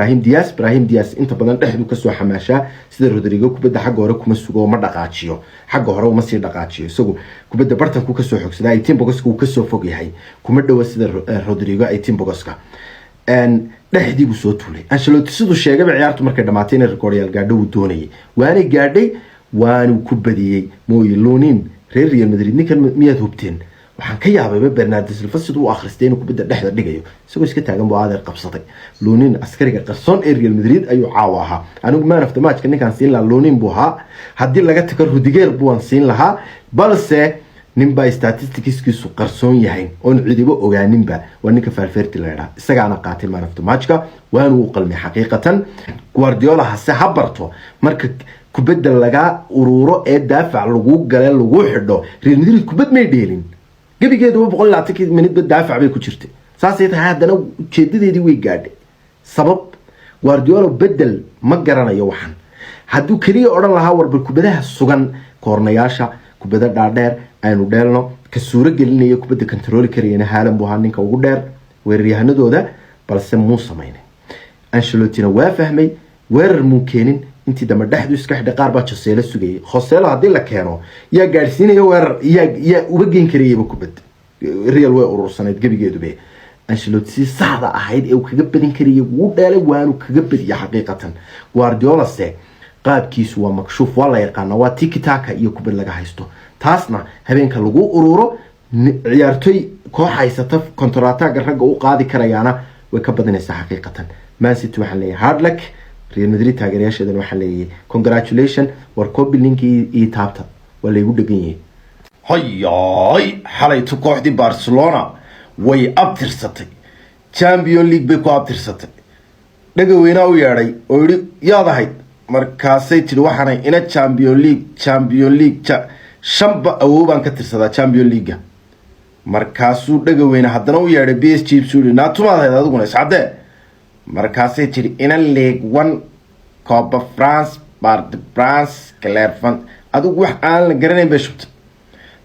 Brahim Diaz inta badan dhexdu ka soo xamaasha sida Rodrigo kubadda xaq hore kuma sugo ma dhaqaajiyo xaq hore uma sii dhaqaajiyo isagu kubadda bartanku ka soo xogsada ay team boxku uu ka soo fog yahay kuma dhawa sida Rodrigo ay team boxka dhexdii buu soo tuulay Ancelotti sidoo sheegay ciyaartu markay dhamaatay in record gaadho uu doonayay waana gaadhay waanu ku badiyay mooy Lunin Real Madrid ninkan miyad hubteen waxaan ka yaabay Bernardo Silva sidoo akhristay inuu kubadda dhexda dhigayo isagoo iska taagan buu adeer qabsaday Lunin askariga qarsoon ee Real Madrid ayuu caawa ahaa anigu man of the match ninkan siin la Lunin buu ahaa hadii laga tago Rudiger buu siin lahaa balse ninba statistics-kiisu qarsoon yahay oo ciidibo ogaaninba waa ninka Valverde la yiraahdo isagaana qaatay man of the match-ka waana uu qalmay xaqiiqatan Guardiola hase habarto marka kubadda laga ururo ee daafac lagu galay lagu xidho Real Madrid kubad may dheelin gabigeedu 120 minute daafac bay ku jirtay saasay tahay hadana jeedadeedii way gaadhay sabab Guardiola bedel ma garanayo waxan haduu kaliya oran lahaa warba kubadaha sugan koornayaasha kubada dhaadheer aynu dheelno ka suuro gelinayo kubadda control karayna Haaland buu ninka ugu dheer weeraryahanadooda balse muu sameeyay Ancelotti waa fahmay weerar muu keenin intii dama dhaxdu iska xidhay qaar baa Jose la sugayay Jose hadii la keeno yaa gaarsiinayo weerar yaa uga geen karayay kubadda Real way urursaneed gabigeedu be Ancelotti saada ahayd ee uu kaga badin karayay wuu dheelay waanu kaga badiyay xaqiiqatan Guardiola qaabkiisu waa makshuuf waa la yaqaan waa tiki taka iyo kubad laga haysto taasna habeenka lagu ururo ciyaartoy koox haysata kontrataga ragga u qaadi karayaana way ka badanaysaa xaqiiqatan Man City waxa leeyahay hard luck Real Madrid taageerayaasheedan waxa leeyahay congratulations war copy linki ee taabta wala igu dhagan yahay hayay xalaytu kooxdii Barcelona way abtirsatay Champions League bay ku abtirsatay dhaga weynaa u yeeray oo yiri yaadahay markaasay tiri waxaanay ina Champions League shamba awoobaan ka tirsadaa Champions League markaasuu dhaga weyna haddana u yeeray PSG suuli naatumaad adiguna iscadee markaasay tiri ina League 1 Copa France Barde France Clermont adigu wax aan la garanayn bay shubtay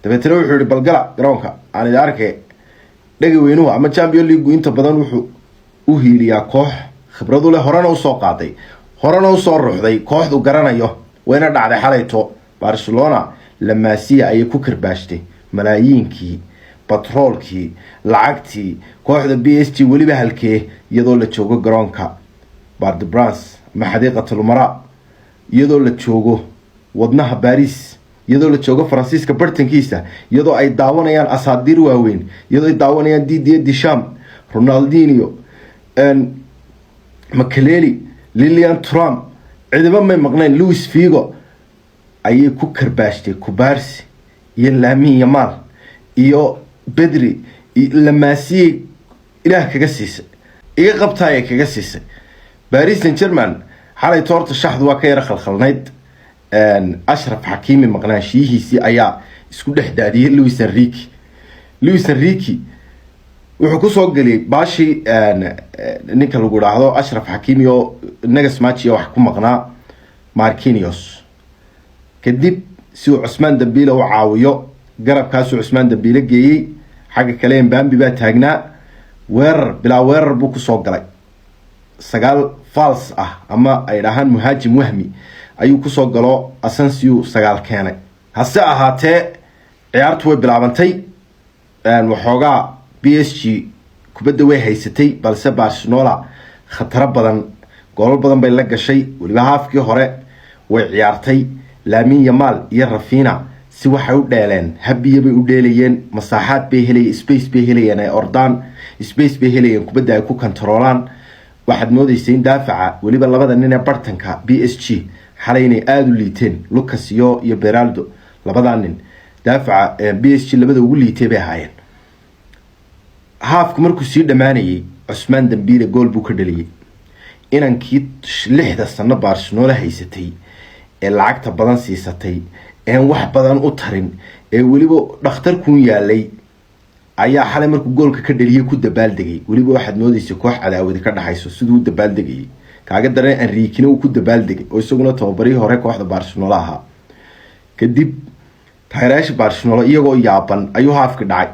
dabeetana wuxuu yiri balgala garoonka aan arkay dhaga weynuhu ama Champions League inta badan wuxuu u hiiliyaa koox khibradu leh horena u soo qaaday horena u soo ruuxday kooxdu garanayo wayna dhacday xalayto Barcelona lamaasiya ay ku karbaashtay malaayiinkii batroolkii lacagtii kooxda PSG waliba halkee iyadoo la joogo garoonka Parc des Princes ma xadiiqatul Mara iyadoo la joogo wadnaha Paris iyadoo la joogo Faransiiska bartankiisa iyadoo ay daawanayaan asaadiir waaweyn iyadoo ay daawanayaan Didier Deschamps Ronaldinho Makelele Lilian Thuram ciidamo may maqneen Luis Figo ayay ku karbaashtay Kubarsi iyo Lamine Yamal iyo Pedri lamaasiye ilaah kaga siisay iga qabtaay kaga siisay Paris Saint-Germain xalay toorta shaxdu waa ka yara khalkhalnayd Ashraf Hakimi maqnaashihiisi ayaa isku dhexdaadiyay Luis Enrique wuxuu ku soo galay baashi ninka lagu raahdo Ashraf Hakimi oo nagas match wax ku maqnaa Marquinhos kadib si Usman Dembele oo caawiyo garabkaas Usman Dembele geeyay xaga kale Mbappe baa taagnaa bilaa weerar buu ku soo galay sagaal false ah ama ay dhahan muhaajim wahmi ayuu ku soo galo Asensio sagaal keenay hase ahaatee ciyaartu way bilaabantay waxoogaa PSG kubadda way haysatay balse Barcelona khatar badan gool badan bay la gashay waliba haafkii hore way ciyaartay Lamine Yamal iyo Rafinha si waxay u dheeleen habiye bay u dheelayeen masaaxaad bay helayeen space bay helayeen ay ordaan space bay helayeen kubadda ay ku controlaan waxaad moodaysaa in daafaca waliba labada nin ee bartanka PSG xalay inay aad u liiteen Lucas iyo Beraldo labada nin daafaca PSG labada ugu liitay bay ahaayeen haafku markuu sii dhamaanayay Ousmane Dembele gool buu ka dhaliyay inankii 6 sano Barcelona haysatay ee lacagta badan siisatay ee wax badan u tarin ee waliba dhakhtarku yaalay ayaa xalay markuu goolka ka dhaliyay ku dabaaldegay waliba waxaad moodaysaa koox cadaawad ka dhaxayso sidoo dabaaldegay kaaga daran Enrique uu ku dabaaldegay oo isaguna tababarii hore kooxda Barcelona ahaa kadib taageerayaasha Barcelona iyagoo yaaban ayuu haafka dhacay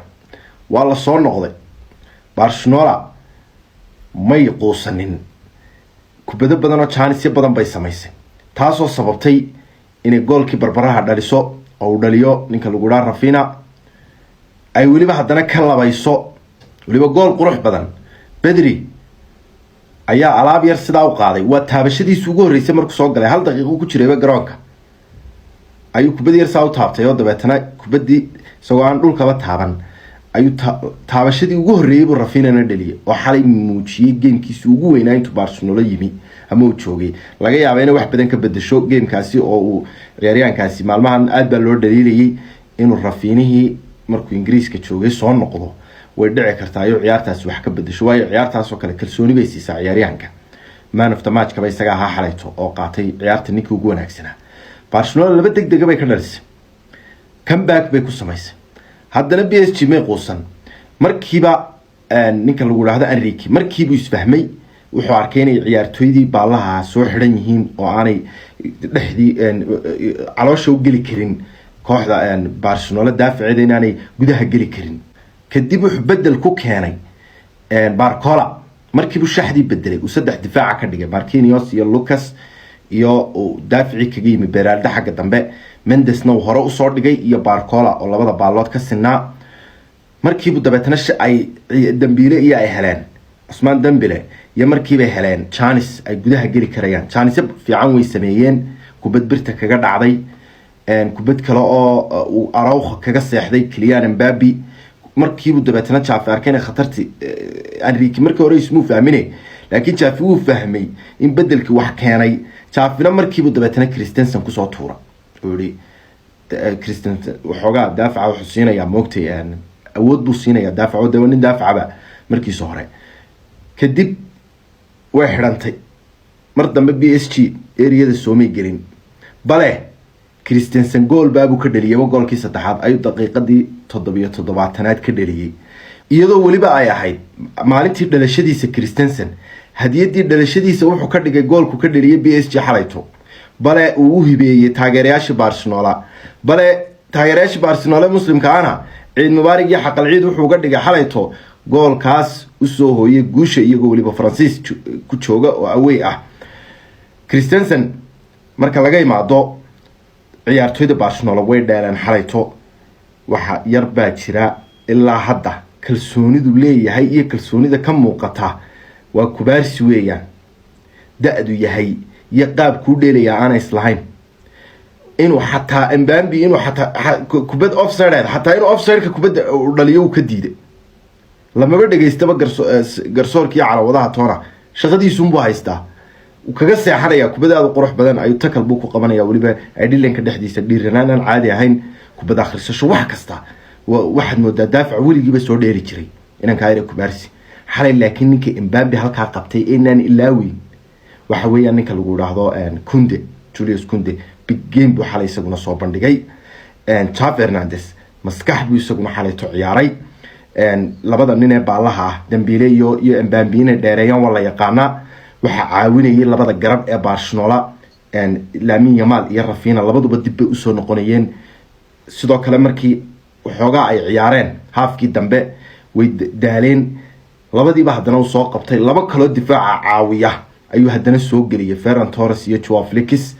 waa la soo noqday Barcelona may quusanin kubada badan oo chance badan bay samaysay taasoo sababtay inay goolkii barbaraha dhaliso oo dhaliyo ninka lagu dhaar Rafinha ay waliba haddana ka labayso waliba gool qurux badan Pedri ayaa alaab yar sidaa u qaaday waa taabashadiisa ugu horeysay markuu soo galay 1 daqiiqo ku jiray garoonka ayuu kubadii yar saa u taabtay oo dabeetana kubadii isagoo aan dhulkaba taaban ayuu taabashadii ugu horeeyay buu Rafinha dhaliyay oo xalay muujiyay gamekiisa ugu weynaa intuu Barcelona yimi ama uu joogay laga yaabay inay wax badan ka bedesho gamekaasi oo uu ciyaaryahankaasi maalmahan aad baa loo dhaliilayay inuu Rafinha markuu Ingiriiska joogay soo noqdo way dhici kartaa ayuu ciyaartaasi wax ka bedesho way ciyaartaas oo kale kalsooni bay siisaa ciyaaryahanka man of the match ka bay isaga ahaa xalayto oo qaatay ciyaarta ninkii ugu wanaagsanaa Barcelona laba degdeg bay ka dhalisay comeback bay ku samaysay haddana PSG may quusan markiiba ninka lagu raahdo Enrique markiiba isfahmay wuxuu arkay inay ciyaartooydii baalaha soo xiran yihiin oo aanay dhexdii caloosha u gali karin kooxda Barcelona daafaceeda inaanay gudaha gali karin kadib wuxuu bedel ku keenay Barcola markiiba shaxdii bedelay uu 3 difaac ka dhigay Marquinhos iyo Lucas iyo daafici kaga yimi Beraldo xagga dambe Mendesna uu hore u soo dhigay iyo Barcola oo labada baalood ka sinaa markiiba dabeetana ay Dembele iyo ay heleen Ousmane Dembele iyo markiiba heleen chance ay gudaha gali karayaan chance fiican way sameeyeen kubad birta kaga dhacday kubad kale oo Araujo kaga seexday Kylian Mbappe markiiba dabeetana Xavi arkeen khatarti Enrique markii hore ismu fahminay laakiin Xavi uu fahmay in bedelki wax keenay Xavina markiiba dabeetana Christensen ku soo tuura uri Christensen waxoogaa daafaca wuxuu siinayaa moogtay awood buu siinayaa daafaca nin daafacaba markii hore kadib way xirantay mar dambe PSG eriyada Soomay gelin bale Christensen gool baabu ka dhaliyay goolkii saddexaad ayuu daqiiqadii 77aad ka dhaliyay iyadoo waliba ay ahayd maalintii dhalashadiisa Christensen hadiyadii dhalashadiisa wuxuu ka dhigay goolku ka dhaliyay PSG xalayto bale uu hibeeyay taageerayaasha Barcelona bale taageerayaasha Barcelona muslimka ana ciid mubaarak iyo xaqal ciid wuxuu ka dhigay xalayto goolkaas u soo hooyay guusha iyagoo waliba Francis ku jooga oo away ah Christensen marka laga imaado ciyaartooyda Barcelona way dheeraan xalayto waxa yar baa jira ilaa hadda kalsoonidu leeyahay iyo kalsoonida ka muuqata waa kubaarsi weeyaan da'du yahay iyo qaab ku dheelaya aan islahayn inuu xataa Mbappe inuu xataa kubad offside xataa inuu offside-ka kubadda dhaliyo ka diiday lama dhageystaba garsoorkii calawadaha toona shaqadiisu buu haystaa kaga seexanaya kubada aad qurux badan ayuu takal buu ku qabanaya waliba ay dhilanka dhexdiisa dhiiranaan caadi ahayn kubada akhrisasho wax kasta waxad moodaa daafac weligiiba soo dheeri jiray inaan ka ayra kubaarsi xalay laakiin ninka Mbappe halka qabtay inaan ilaawi waxa weeyaan ninka lagu raahdo Kunde Julius Kunde big game buu xalay isaguna soo bandhigay Xavi Hernandez maskax buu isaguna xalay ciyaaray labada nin ee baalaha Dembele iyo Mbappe inay dheereeyaan wala yaqaana waxa caawinayay labada garab ee Barcelona Lamine Yamal iyo Rafinha labaduba dib bay u soo noqonayeen sidoo kale markii waxoogaa ay ciyaareen haafkii dambe way daaleen labadiiba haddana uu soo qabtay laba kale difaaca caawiya ayuu haddana soo geliyay Ferran Torres iyo Joao Felix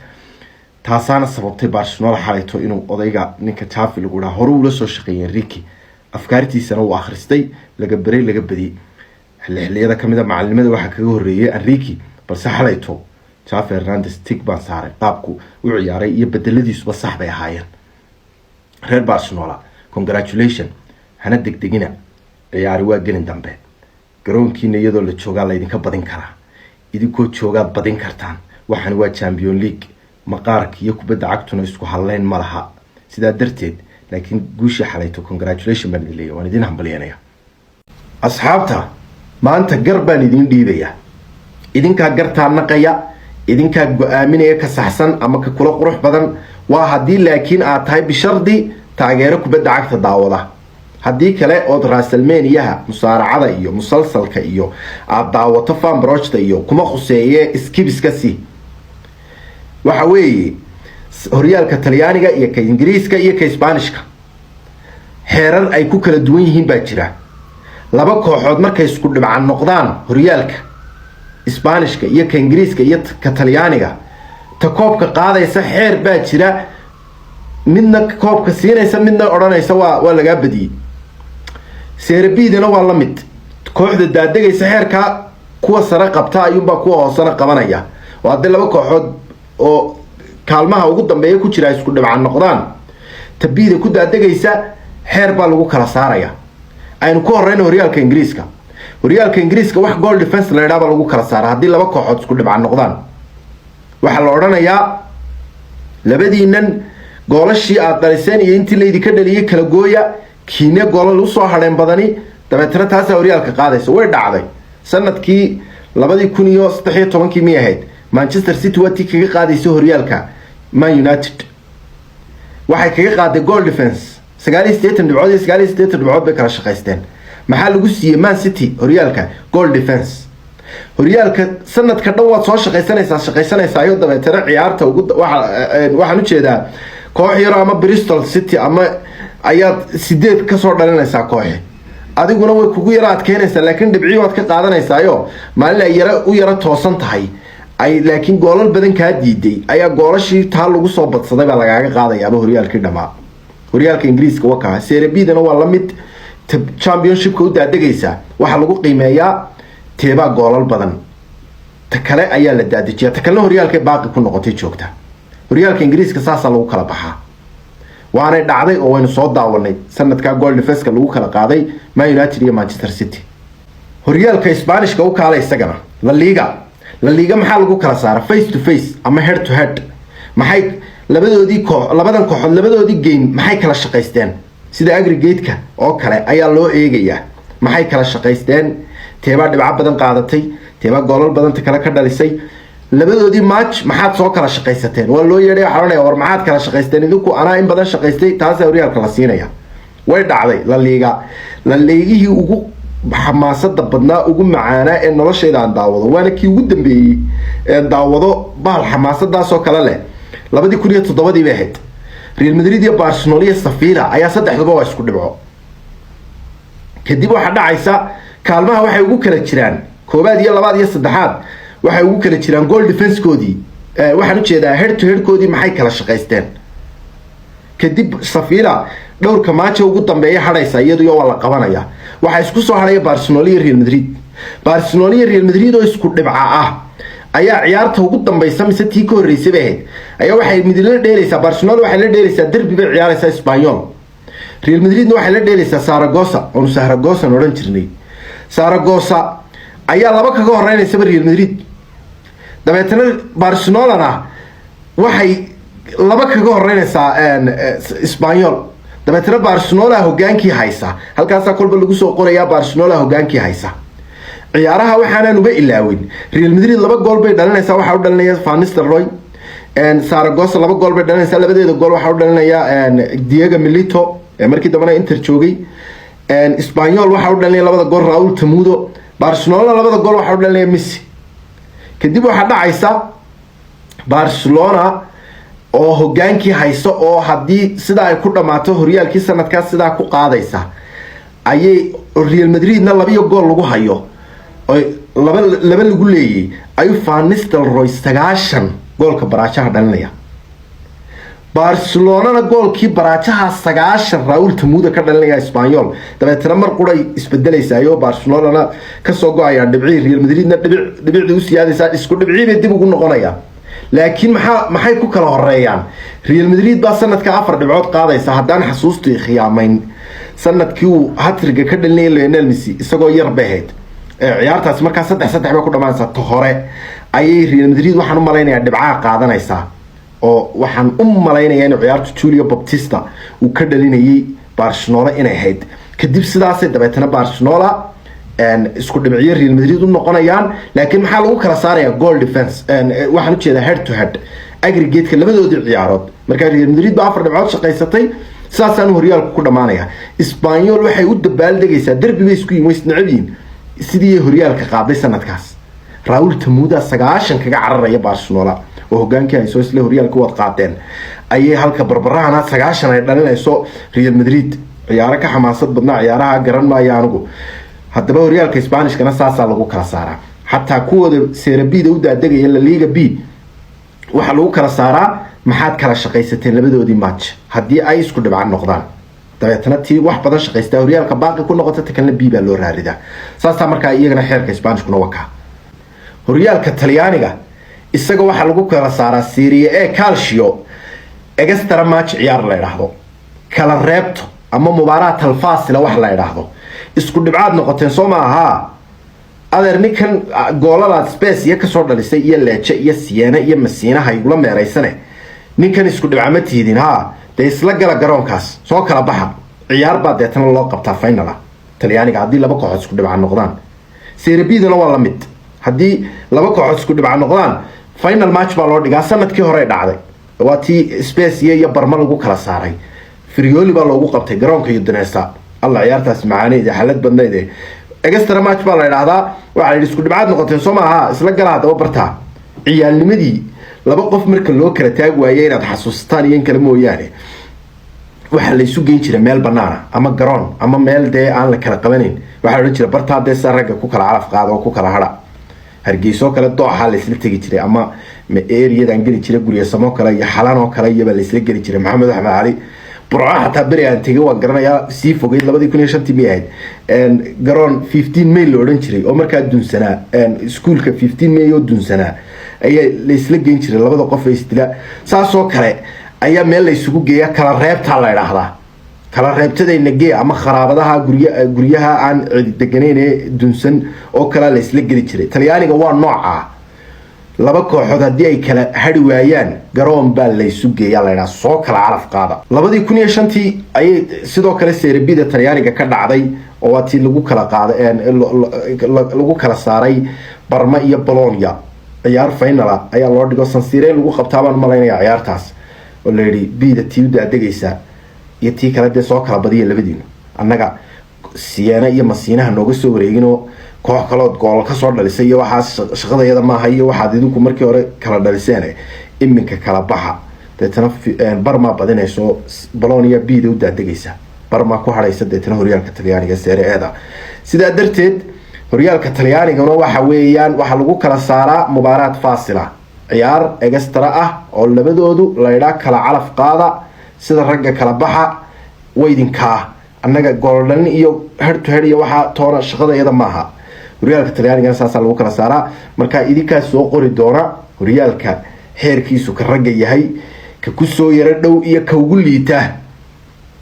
taasana sababtay Barcelona xalayto inuu odayga ninka Xavi lagu dhaho hore ula soo shaqeeyay Enrique afkaartiisana uu akhristay laga baray laga badiyay xilliyada kamida macallimada waxa kaga horeeyay Enrique balse xalayto Xavi Hernandez tig baan saaray qaabku u ciyaaray iyo bedeladiisuba sax bay ahaayeen reer Barcelona congratulation hana degdegina ciyaari waa gelin dambe garoonkiina iyadoo la joogaa la idinka badin karaa idinkoo joogaad badin kartaan waxaan waa Champions League maqaarka iyo kubadda cagtuna isku haleyn ma laha sidaa darteed laakiin guushi xalayto congratulation baan idin leeyahay waan idin hambalyeynaya asxaabta maanta gar baan idin dhiibaya idinka gartaa naqaya idinka go'aaminaya ka saxsan ama ka kula qurux badan waa hadii laakiin aad tahay bishardi taageero kubadda cagta daawada haddii kale ood raasalmeeniyaha musaaracada iyo musalsalka iyo aad daawato fan projecta iyo kuma khuseeye iskibiska si waxa weeye horyaalka Talyaaniga iyo ka Ingiriiska iyo ka Isbaanishka heerar ay ku kala duwan yihiin baa jira laba kooxood markay isku dhibcan noqdaan horyaalka Isbaanishka iyo ka Ingiriiska iyo ka Talyaaniga ta koobka qaadaysa heer baa jira midna koobka siinaysa midna oranaysa waa laga badiyay seerbiidana waa la mid kooxda daadagaysa heerka kuwa sare qabta ayuunba kuwa hoosana qabanaya waa dad laba kooxood oo kaalmaha ugu dambeeya ku jira isku dhibcan noqdaan tabiida ku daadagaysa heer baa lagu kala saaraya aynu ku horeyno horyaalka Ingiriiska wax goal defense la yiraahdo lagu kala saara hadii laba kooxood isku dhibcan noqdaan waxa la oranayaa labadiinan goolashii aad dhaliseen iyo intii la idinka dhaliyay kala gooya kiina goolal u soo hadheen badani dabeetana taas horyaalka qaadaysa way dhacday sanadkii 2013 mi ahayd Manchester City wati kaga qaadayso horyaalka Man United waxay kaga qaaday goal defense 89 dhibcood bay kala shaqaysteen maxaa lagu siiyay Man City horyaalka goal defense horyaalka sanadka dhan waad soo shaqaysanaysaa iyo dabeetana ciyaarta waxaan u jeedaa koox yar ama Bristol City ama ayaad 8 ka soo dhalinaysaa koox adiguna way kugu yara adkeynaysaa laakiin dhibciyo waad ka qaadanaysaa maalin ay yara toosan tahay ay laakiin goolal badan ka diiday ayaa goolashii taa lagu soo badsaday baa lagaaga qaadayaa horyaalkii dhamaa horyaalka Ingiriiska waa Serie B-dana waa la mid championship-ka u daadagaysa waxa lagu qiimeeyaa teeba goolal badan ta kale ayaa la daadajiyaa ta kale horyaalka baaqi ku noqotay joogta horyaalka Ingiriiska saasa lagu kala baxaa waana dhacday oo waynu soo daawanay sanadka goal defense-ka lagu kala qaaday Man United iyo Manchester City horyaalka Isbaanishka u kaalay isagana La Liga maxaa lagu kala saara face to face ama head to head maxay labadan kooxood labadoodii game maxay kala shaqaysteen sida aggregate-ka oo kale ayaa loo eegayaa maxay kala shaqaysteen teeba dhibco badan qaadatay teeba goolal badan kala ka dhalisay labadoodii match maxaad soo kala shaqaysateen waa loo yeedhay xaranaya war maxaad kala shaqaysteen idinku anaa in badan shaqaystay taas horyaalka la siinaya way dhacday La Liga ugu xamaasada badnaa ugu macaana ee noloshayda aan daawado waana kii ugu dambeeyay ee daawado bahal xamaasadaas oo kale leh 2007 bay ahayd Real Madrid iyo Barcelona iyo Sevilla ayaa saddexduba waa isku dhibco kadib waxa dhacaysa kaalmaha waxay ugu kala jiraan koobaad iyo labaad iyo saddexaad waxay ugu kala jiraan goal defense koodii waxaan u jeedaa head to head koodii maxay kala shaqaysteen kadib Sevilla dhowrka match ugu dambeeyay hadaysa iyadoo waa la qabanaya waxa isku soo haray Barcelona iyo Real Madrid oo isku dhibca ah ayaa ciyaarta ugu dambaysa mise tii ka horeysay bay ayaa waxay midla dheelaysaa Barcelona waxay la dheelaysaa derbi bay ciyaaraysaa Espanyol Real Madrid waxay la dheelaysaa Saragossa oran jirnay Saragossa ayaa laba kaga horeynaysa Real Madrid dabeetana Barcelona waxay laba kaga horeynaysaa Espanyol dabeetana Barcelona hogaankii haysa halkaas kolba lagu soo qorayaa Barcelona hogaankii haysa ciyaaraha waxaan uga ilaawin Real Madrid laba gool bay dhalinaysaa waxa uu dhalinaya Van Nistelrooy Saragossa laba gool bay dhalinaysaa labadeeda gool waxa uu dhalinaya Diego Milito markii dambana Inter joogay Espanyol waxa uu dhalinaya labada gool Raúl Temudo Barcelona labada gool waxa uu dhalinaya Messi kadib waxa dhacaysa Barcelona oo hogaankii hayso oo hadii sida ay ku dhamaato horyaalkii sanadkaas sida ku qaadaysa ayay Real Madrid-na laba gool lagu hayo oo laba lagu leeyay ay Van Nistelrooy 90 goolka baraajaha dhalinaya Barcelona goolkii baraajaha 90 Raúl Temudo ka dhalinaya Espanyol dabeetana mar quray isbedelaysayo Barcelona ka soo go'aya dhibci Real Madrid-na dhibicii u siyaadaysa isku dhibciibay dib ugu noqonaya laakiin maxay ku kala horeeyaan Real Madrid baa sanadka 4 dhibcood qaadaysa haddaan xasuusto khiyaamayn sanadkii uu hat-trick ka dhalinay Lionel Messi isagoo yar baheed ciyaartaas markaa 3-3 bay ku dhamaanaysaa ta hore ayay Real Madrid waxaan u maleynayaa dhibcaha qaadanaysaa oo waxaan u maleynayaa in ciyaartu Julio Baptista uu ka dhalinayay Barcelona inay hayd kadib sidaasay dabeetana Barcelona isku dhibciye Real Madrid u noqonayaan laakiin maxaa lagu kala saarayaa goal defense waxaan u jeedaa head to head aggregate-ka labadoodii ciyaarood marka Real Madrid baa 4 dhibcood shaqaysatay saasaan horyaalku ku dhamaanaya Espanyol waxay u dabaaldegaysaa derbi bay isku yimaysnaciin sidii horyaalka qaaday sanadkaas Raúl Tamuda 9 kaga cararaya Barcelona oo hogaankii ay soo isla horyaalka wad qaateen ayay halka barbarahana 9 ay dhalinayso Real Madrid ciyaaro ka xamaasad badnaa ciyaaraha garan maayo anigu haddaba horyaalka Isbaanishkana saasa lagu kala saaraa hatta kuwada Serie B da u daadegaya La Liga B waxa lagu kala saaraa maxaad kala shaqaysateen labadoodii match haddii ay isku dhibcaan noqdaan dabeetana tii wax badan shaqaystaa horyaalka baaqi ku noqota takalna B baa loo raaridaa saasa markaa iyagana xeerka Isbaanishkuna waka horyaalka Talyaaniga isaga waxa lagu kala saaraa Serie A Calcio extra match ciyaar la yiraahdo kala reebto ama mubaaraat al-faasila wax la yiraahdo isku dhibcaad noqoteen Soomaha adeer ninkan goolada space iyo ka soo dhalisay iyo Lecce iyo Siena iyo Messina hay la meeraysane ninkan isku dhibcama tiidin de isla gala garoonkaas soo kala baxa ciyaar baa deetana loo qabtaa final Talyaaniga hadii laba kooxood isku dhibcaan noqdaan Serie B-dana waa la mid hadii laba kooxood isku dhibcaan noqdaan final match baa loo dhigaa sanadkii hore dhacday waa tii space iyo Barma lagu kala saaray Friuli baa loogu qabtay garoonka Udinese الله ciyaartaas macaanida xalad badneed extra match baa la yiraahdaa waxa isku dhibcaad noqotay Soomaha isla galaada oo barta ciyaalnimadii laba qof marka loo kala taag waayay inaad xasuustaan iyo kala mooyaane waxa la isu geyn jiray meel banaana ama garoon ama meel de aan la kala qabanin waxa la jiray barta de saraga ku kala calaf qaado oo ku kala hada Hargeysa kala dooxa la isla tagi jiray ama area-dan gali jiray guriga samo kala iyo xalan oo kala iyo la isla gali jiray Maxamed Axmed Ali برعاها تبري أن تيجي وقرنا يا سيفو قيد لبدي يكون يشتي ميعاد قرن 15 ميل لورنشري عمر كان دون سنة سكول ك 15 ميل دون سنة أي ليسلك جنشري لبده قف استلاء ساسو كله أي ميل ليسوق جيا كلا راب تلا يراهلا كلا راب تدا إنجي أما خرابتها جريها عن الدجنين دون سن أو كلا ليسلك جنشري تلياني جوان نوعه laba kooxood hadii ay kala hadhi waayaan garoon baa la isu geeyay la soo kala calaf qaada 2005 ay sidoo kale Serie B da Talyaaniga ka dhacday oo waati lagu kala qaaday lagu kala saaray Parma iyo Bologna ciyaar final ayaa loo dhigo San Siro lagu qabtaabaan malaynaya ciyaartaas oo leeyahay B da tii u daadegaysa iyo tii kale de soo kala badiyay labadiina annaga Siena iyo Messina nooga soo wareegino koox kale oo gool ka soo dhalisay iyo waxa shaqadayada ma hayo waxa idinku markii hore kala dhaliseen iminka kala baxa deetana Parma badinayso Bologna B da u daadegaysa Parma ku haraysa deetana horyaalka Talyaaniga Serie A da sida darteed horyaalka Talyaaniga waxa weeyaan waxa lagu kala saaraa mubaaraat faasila ciyaar extra ah oo labadoodu la yiraahdo kala calaf qaada sida ragga kala baxa weydinka annaga gooldan iyo head to head iyo waxa toona shaqadayada maaha horyaalka Talyaaniga saasa lagu kala saaraa marka idinka soo qori doona horyaalka heerkiisu ka rag yahay ka ku soo yara dhow iyo ka ugu liita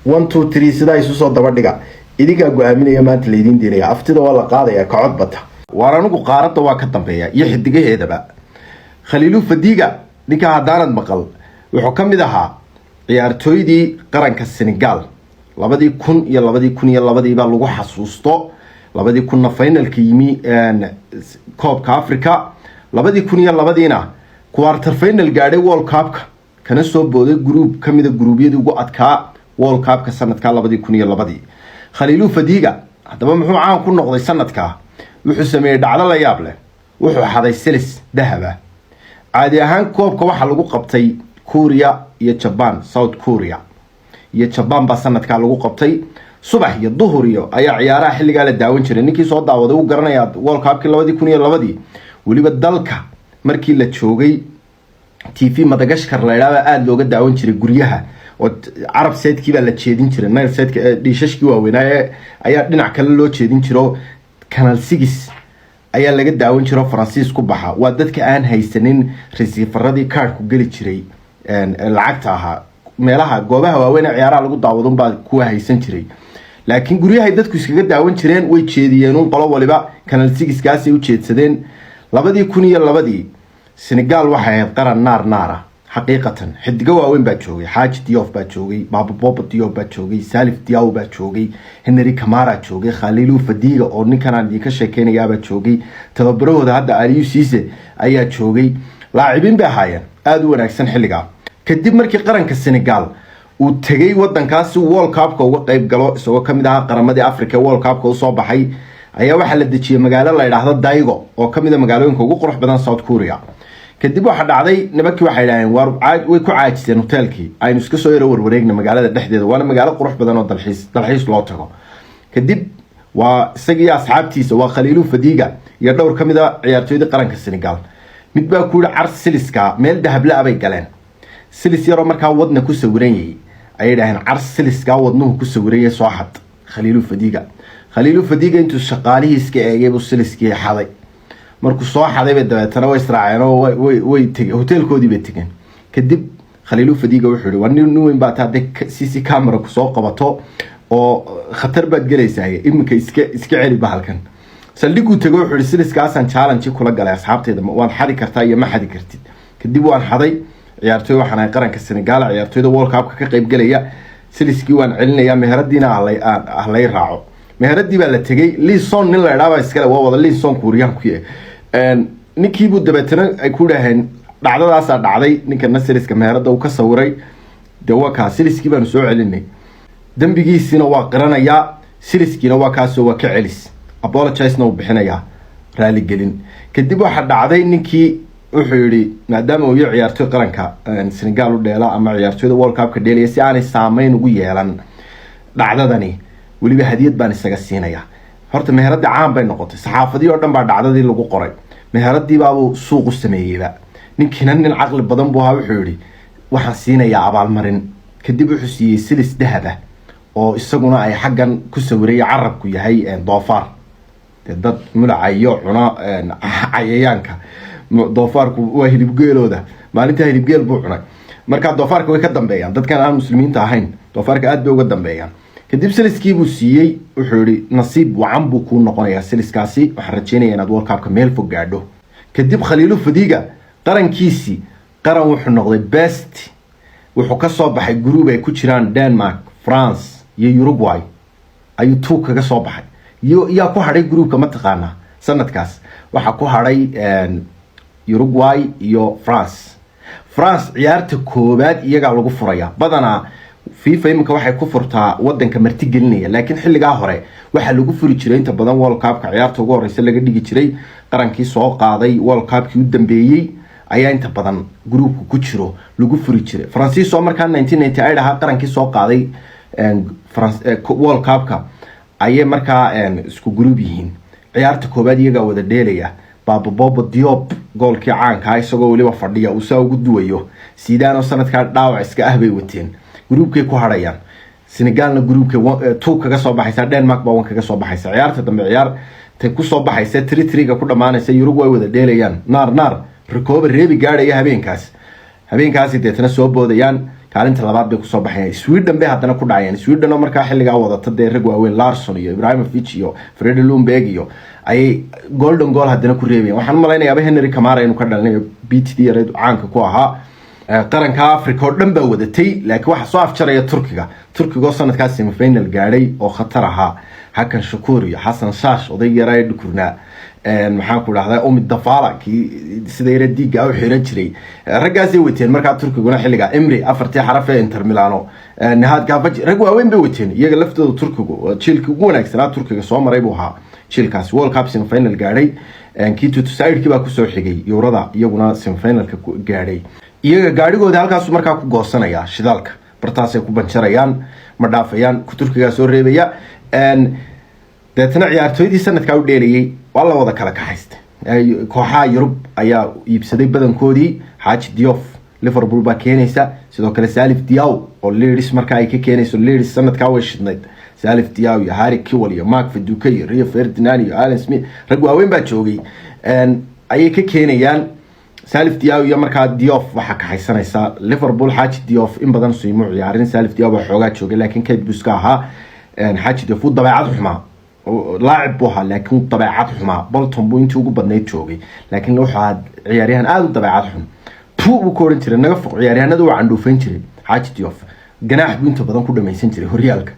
1 2 3 sida isu soo daba dhiga idinka go'aaminaya maanta leedin diinaya aftida waa la qaadaya ka cod bata waaranugu qaarada waa ka dambeeya iyo xidigaheedaba Khalilu Fadiga ninka hadaanad maqal wuxuu kamid ahaa ciyaartooydii qaranka Senegal 2000 iyo 2002 baa lagu xasuusto 2000 finalka yimi Copa Africa 2002 quarter final gaadhay World Cup kana soo booday group kamida gruubyada ugu adkaa World Cup ka sanadka 2002 Khalilu Fadiga hadaba muxuu caan ku noqday sanadka wuxuu sameeyay dhacdo la yaab leh wuxuu xaday silis dahaba caadi ahaan koobka waxa lagu qabtay Korea iyo Japan South Korea iyo Japan ba sanadka lagu qabtay subax iyo duhur iyo ayaa ciyaaraha xilliga la daawan jiray ninkii soo daawaday uu garanaya World Cup-kii 2002 waliba dalka markii la joogay TV Madagascar la yiraahdo aad looga daawan jiray guryaha oo Arab Saidkii baa la jeedin jiray Nile Saidka dhishashkii waaweynaa ayaa dhinac kale loo jeedin jiro Canal 6 ayaa laga daawan jiro Faransiis ku baxa waa dadka aan haysanin receiveradii card ku gali jiray lacagta ahaa meelaha goobaha waaweyn ciyaaraha lagu daawado baa kuwa haysan jiray laakiin guryaha dadku iskaga daawan jireen way jeediyeen qolo waliba Canal 6 kaasi u jeedsadeen 2002 Senegal waxay ahayd qaran naara xaqiiqatan xidiga waaweyn baa joogay Haji Diouf baa joogay Baba Bobo Diouf baa joogay Salif Diao baa joogay Henry Camara joogay Khalilou Fadiga oo ninkan aan ka sheekeynaya baa joogay tababarahooda hadda Aliou Cisse ayaa joogay laacibiin baa haayeen aad u wanaagsan xilliga kadib markii qaranka Senegal uu tagay wadankaasi World Cup ka uga qayb galo isagoo kamid ah qaramadii Africa World Cup ka soo baxay ayaa waxa la dejiyay magaalo la yiraahdo Daigo oo kamid ah magaalooyinka ugu qurux badan South Korea kadib waxa dhacday nimankii waxay dhaayeen way ku caajiseen hotelkii aynu iska soo yaro warwareegna magaalada dhexdeeda waana magaalo qurux badan oo dalxiis loo tago kadib waa isagii asxaabtiisa waa Khalilou Fadiga iyo dhowr kamid ah ciyaartooyda qaranka Senegal mid baa ku yiri Siliska meel dahab la abay galeen Silis yaro markaa wadna ku sawiran yahay ay dhaaheen Siliska wadnuhu ku sawiran soo xad Khalilou Fadiga intuu shaqaalihiiska eegay buu Siliskii xaday markuu soo xaday bay dabeetana way israaceen oo way tagay hotelkoodii bay tageen kadib Khalilou Fadiga wuxuu yiri nin weyn baa taade CC camera ku soo qabato oo khatar baad galaysaa iminka iska celi bahalkan saldhigu tago wuxuu yiri Siliskaasan challenge kula galay asxaabteeda waan xadi kartaa iyo ma xadi kartid kadib waan xaday ciyaartooy waxaan ay qaranka Senegal ciyaartooyda World Cup ka qayb galaya Siliskii waan celinaya meheradiina ahlay raaco meheradii baa la tagay Lison nin la dhaaba iska waa wada Lison Korean ku ninkii buu dabeetana ay ku dhaaheen dhacdadaas dhacday ninka Siliska meherada uu ka sawiray dawaka Siliskii baan soo celinay dambigiisina waa qiranaya Siliskiina waa kaasoo waa ka celis apologize no bixinaya raali gelin kadib waxa dhacday ninkii wuxuu yiri maadaama uu ciyaartooy qaranka Senegal u dheela ama ciyaartooyda World Cup ka dheelay si aanay saameyn ugu yeelan dhacdadani waliba hadiyad baan isaga siinaya horta meherada caan bay noqotay saxaafadii oo dhan baa dhacdadii lagu qoray meheradii baa uu suuq u sameeyay ninkiina nin aqli badan buu ahaa wuxuu yiri waxaan siinayaa abaalmarin kadib wuxuu siiyay Silis dahab oo isaguna ay xaggan ku sawiray carabku yahay doofaar dad mulacayo cuna cayayaanka doofaarku waa hilib geelooda maalinta hilib geel buu cunay marka doofaarka way ka dambeeyaan dadkan aan muslimiinta ahayn doofaarka aad bay uga dambeeyaan kadib Siliskii buu siiyay wuxuu yiri nasiib wacan buu ku noqonayaa Siliskaasi waxaan rajaynayaa inaad World Cup ka meel fog gaadho kadib Khalilou Fadiga qarankiisi qaran wuxuu noqday best wuxuu ka soo baxay group ay ku jiraan Denmark France iyo Uruguay ayuu tuug kaga soo baxay yaa ku haray groupka ma taqaana sanadkaas waxa ku haray Uruguay iyo France ciyaarta koobaad iyaga lagu furaya badana FIFA imika waxay ku furtaa wadanka marti gelinaya laakiin xilliga hore waxa lagu furi jiray inta badan World Cup ka ciyaarta ugu horeysa laga dhigi jiray qarankii soo qaaday World Cup kii u dambeeyay ayaa inta badan groupku ku jiro lagu furi jiray Faransiis oo markaa 1998 aha qarankii soo qaaday World Cup ka ayay markaa isku group yihiin ciyaarta koobaad iyaga wada dheelaya Baba Bobo Diop goolkii caanka isagoo waliba fadhiya uu soo ugu duwayo Zidane oo sanadka dhaawac iska ah bay wateen groupkay ku harayaan Senegalna groupkay 2 kaga soo baxaysa Denmark baa 1 kaga soo baxaysa ciyaarta dambe ciyaar tay ku soo baxaysa 3-3 ga ku dhamaanaysa Uruguay wada dheelayaan naar recover reebi gaadhaya habeenkaasi deetana soo boodayaan kaalinta labaad bay ku soo baxayaan Sweden bay hadana ku dhacayaan Sweden oo markaa xilliga wadata rag waaweyn Larsson iyo Ibrahimovic iyo Fred Ljungberg iyo ay golden goal hadana ku reebeen waxaan malaynayaa Henry Camara inuu ka dhalinayo BTD yareed caanka ku ahaa qaranka Afrika oo dhan baa wadatay laakiin waxa soo afjaraya Turkiga sanadkaas semi-final gaadhay oo khatar ahaa Hakan Şükür iyo Hasan Şaş oday yaray dhukurna maxaan ku raahdaa Umid Dafala ki sida yara diiga u xiran jiray ragaasay wateen markaa Turkiguna xilliga Emre afartii xaraf ee Inter Milano nihad gaafaj rag waaweyn bay wateen iyaga laftooda Turkigu jilka ugu wanaagsanaa Turkiga soo maray buu ahaa jilkaas World Cup semi-final gaadhay kii Tusaidkii baa ku soo xigay Eurada iyaguna semi-finalka gaadhay iyaga gaarigooda halkaas markaa ku goosanaya shidaalka bartaas ay ku banjarayaan ma dhaafayaan ku Turkiga soo reebaya deetana ciyaartooydii sanadka u dheelayay waa la wada kala kaxaystay kooxaha Yurub ayaa iibsaday badankoodii Haji Diouf Liverpool baa keenaysa sidoo kale Salif Diao oo Leeds markaa ay ka keenayso Leeds sanadka way shidnayd Salif Diao iyo Harry Kewell iyo Mark Viduka iyo Rio Ferdinand iyo Alan Smith rag waaweyn baa joogay ayay ka keenayaan Salif Diao iyo markaa Diop waxa ka haysanaysa Liverpool Haji Diop in badan soo imu ciyaarin Salif Diao baa xoogaa joogay laakiin Kate Buska ahaa Haji Diop dabeecad xuma لاعب بوها لكن طبيعات حما بولتون بو intii ugu badneyd joogay laakiin waxa ciyaaryahan aad u dabeecad xun buu ku oran jiray naga fuq ciyaaryahanadu waa candhuufan jiray Haji Diop ganaax buu inta badan ku dhamaysan jiray horyaalka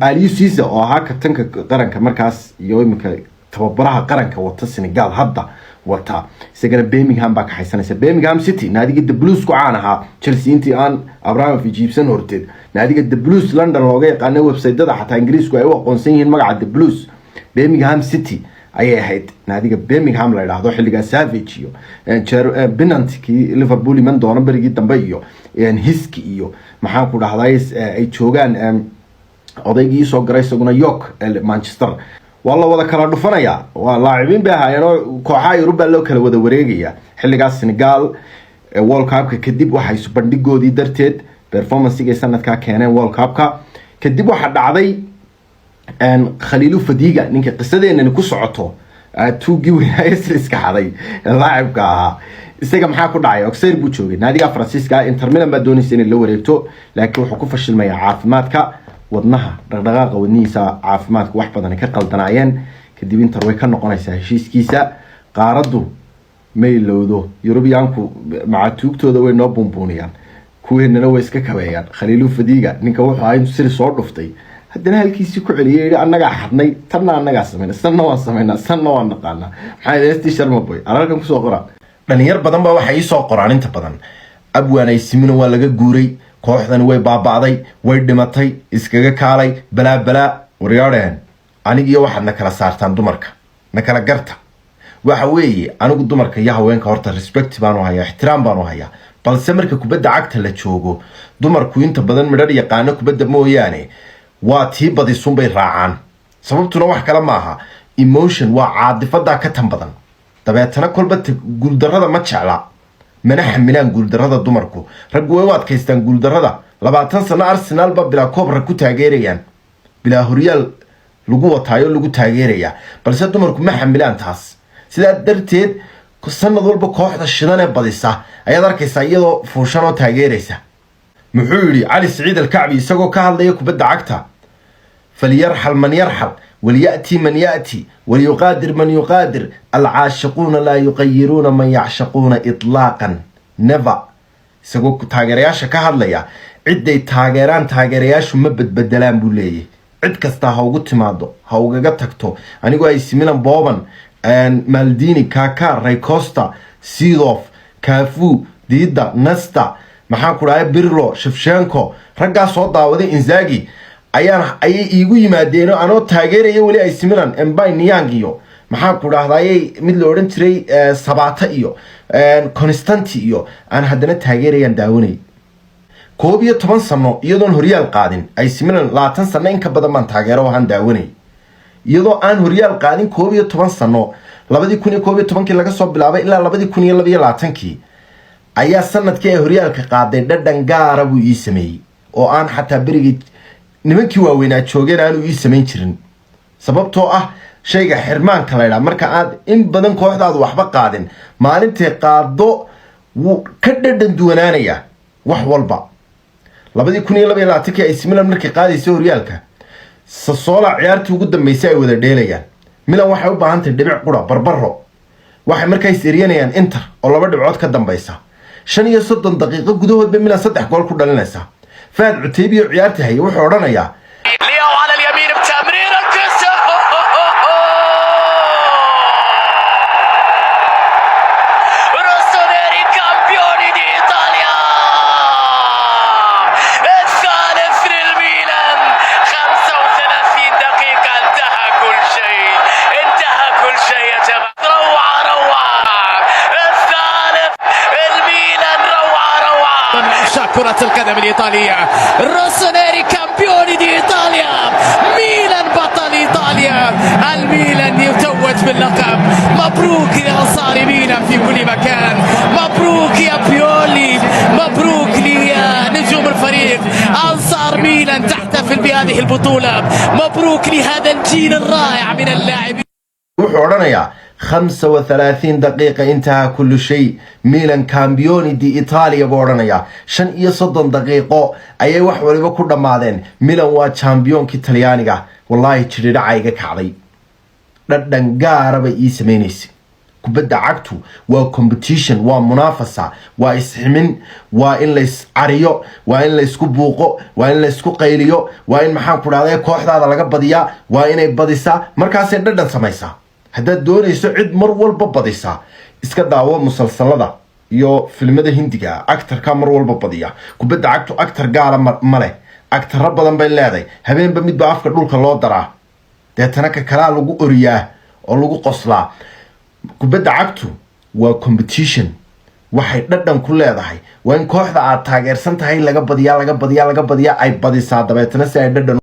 Ali Cisse oo ahaa kabtanka qaranka markaas iyo imika tababaraha qaranka wata Senegal hadda wata isagana Birmingham baa ka haysanaysa Birmingham City naadiga The Blues ku caan ahaa Chelsea intii aan Abramovich iibsan horteed naadiga The Blues London looga yaqaan website-dada xataa Ingiriisku ay u aqoonsan yihiin magaca The Blues Birmingham City ayay ahayd naadiga Birmingham la yiraahdo xilliga Savage iyo Benanti Liverpool man doona barigi dambe iyo Hiski iyo maxaan ku dhahday ay joogaan odaygii soo garay isaguna York Manchester والله وذا كلا دفنايا واللاعبين بها يعني كوحة يوروبا لو كلا وذا وريجيا حلقة السنغال وورلد كاب كديب واحد سوبرنديجو دي درتد performance يجي سنة كان وورلد كاب كديب واحد عادي أن خليلو فديجا نك قصدي إن نكوس عطو توجي ويسلس كهذي اللاعب كها استيقظ محاكو داعي أكثر بوتشوجي نادي فرانسيسكا إنتر ميلان بدون سنة اللي وريتو لكن حكومة الشلمية عافماتك wadnaha dhaqdhaqaaqa wadniisa caafimaadku wax badan ka qaldanayeen kadib inta way ka noqonaysaa heshiiskiisa qaaradu meelowdo Europeanku macaatuugtooda way noo buunbuuniyaan kuweennana way iska kabeeyaan Khalilu Fadiga ninka wuxuu ahay sir soo dhuftay haddana halkiisii ku celiyay annaga xadnay tanna annaga sameeyna sanna waan naqaana maxay deesti sharma boy aralkan ku soo qora dhalinyar badan baa waxay soo qoraan inta badan abwaanay simino waa laga guuray kooxdan way baabaaday way dhimatay iskaga kaalay bala wariyaan aniga waxaad na kala saartaan dumarka na kala garta waxa weeye anigu dumarka iyo haweenka horta respect baan u hayaa ixtiraam baan u hayaa balse marka kubadda cagta la joogo dumarku inta badan midhar yaqaan kubadda mooyaane waa tii badisun bay raacaan sababtuna wax kala maaha emotion waa caadifada ka tan badan dabeetana kolba guuldarrada ma jecla mana xamilaan guuldarrada dumarku rag way waad kaystaan guuldarrada 20 sano Arsenal ba bila koob ku taageerayaan bila horyaal lagu wataayo lagu taageeraya balse dumarku ma xamilaan taas sida darteed ku sanad walba kooxda shidan ee badisa ayaad arkaysaa iyadoo fuushan oo taageeraysa muxuu yiri Ali Saciid Al-Kacbi isagoo ka hadlaya kubadda cagta فليرحل من يرحل وليأتي من يأتي وليقادر من يقادر العاشقون لا يغيرون من يعشقون إطلاقا never سقوك تاجرياش كهذليا عدة تاجرياش مبد بدلان بوليه عد كستا هاوجت مادو هاوجت تكتو أنا جوا يسمينا بوبن أن مالديني كاكا ريكوستا سيدوف كافو ديدا نستا محاكوراي بيرلو شفشانكو رجع صوت داودي إنزاجي ayay iigu yimaadeen anoo taageeraya wali ay similan Mbaye Niang iyo maxaa ku dhahdayay mid la oran jiray Sabata iyo Constantine iyo aan haddana taageerayaan daawanay 11 sano iyadoon horyaal qaadin ay similan 20 sano in ka badan man taageero waxaan daawanay iyadoo aan horyaal qaadin 11 sano 2011 laga soo bilaabay ilaa 2022 ayaa sanadkii ay horyaalka qaaday dhadhan gaar ah buu ii sameeyay oo aan xataa berigii nimankii waaweynaa joogeen aanu ii samayn jirin sababtoo ah shayga xirmaanka la yiraahdo marka aad in badan kooxdaadu waxba qaadin maalintii qaado wuu ka dhadhan duwanaanaya wax walba 2022 ay Milan markii qaadayso horyaalka Sassuolo ciyaartii ugu dambeysay ay wada dheelayaan Milan waxay u baahan tahay dhibic qura barbaro waxay markay siriyeenayaan Inter oo laba dhibcood ka dambaysa 35 daqiiqo gudahood Milan 3 gool ku dhalinaysa فهد عتيبي وعيارته هي وحورنا يا ليو على اليمين بتمرير الكسر روسونيري كامبيوني دي إيطاليا الثالث للميلان 35 دقيقة انتهى كل شيء يا جماعة روعة الثالث الميلان روعة كرة القدم الإيطالية روسونيري كامبيوني دي إيطاليا ميلان بطل إيطاليا الميلان يتوج باللقب مبروك يا أنصار ميلان في كل مكان مبروك يا بيولي مبروك لنجوم الفريق أنصار ميلان تحتفل بهذه البطولة. مبروك لهذا الجيل الرائع من اللاعبين. وحورنا 35 دقيقة انتهى كل شيء. ميلان كامبيوني دي إيطاليا بورنا 5 دقيقة أي واحد ولي بكل مادين ميلان وشامبيون كإيطاليانيا. والله تشريد عايقة كعلي ردن قارب إيسمينيسي كبدا عقتو وكومبيتيشن ومنافسة وإسحمين وإن ليس عريو وإن ليس كبوقو وإن ليس كقيليو وإن محام كرادية كوحدة هذا لقب بديا وإن يبديسا مركز ردن سميسا هذا دون يسعد مرول ببديسا إسكا داوا مسلسلة يو فيلم ده هندية أكتر كامرول ببديا كبدا عقتو أكتر قارة ماله أكتر ربضان بين لادي هبين بميد بأفكار دولك الله درا ده تناك كلا لغو أرياه أو لغو قصلا كبدا عقتو وكومبيتيشن waxay dhadhan ku leedahay waa in kooxda aad taageersan tahay laga badiyaa ay badisaa dabeetana si ay dhadhan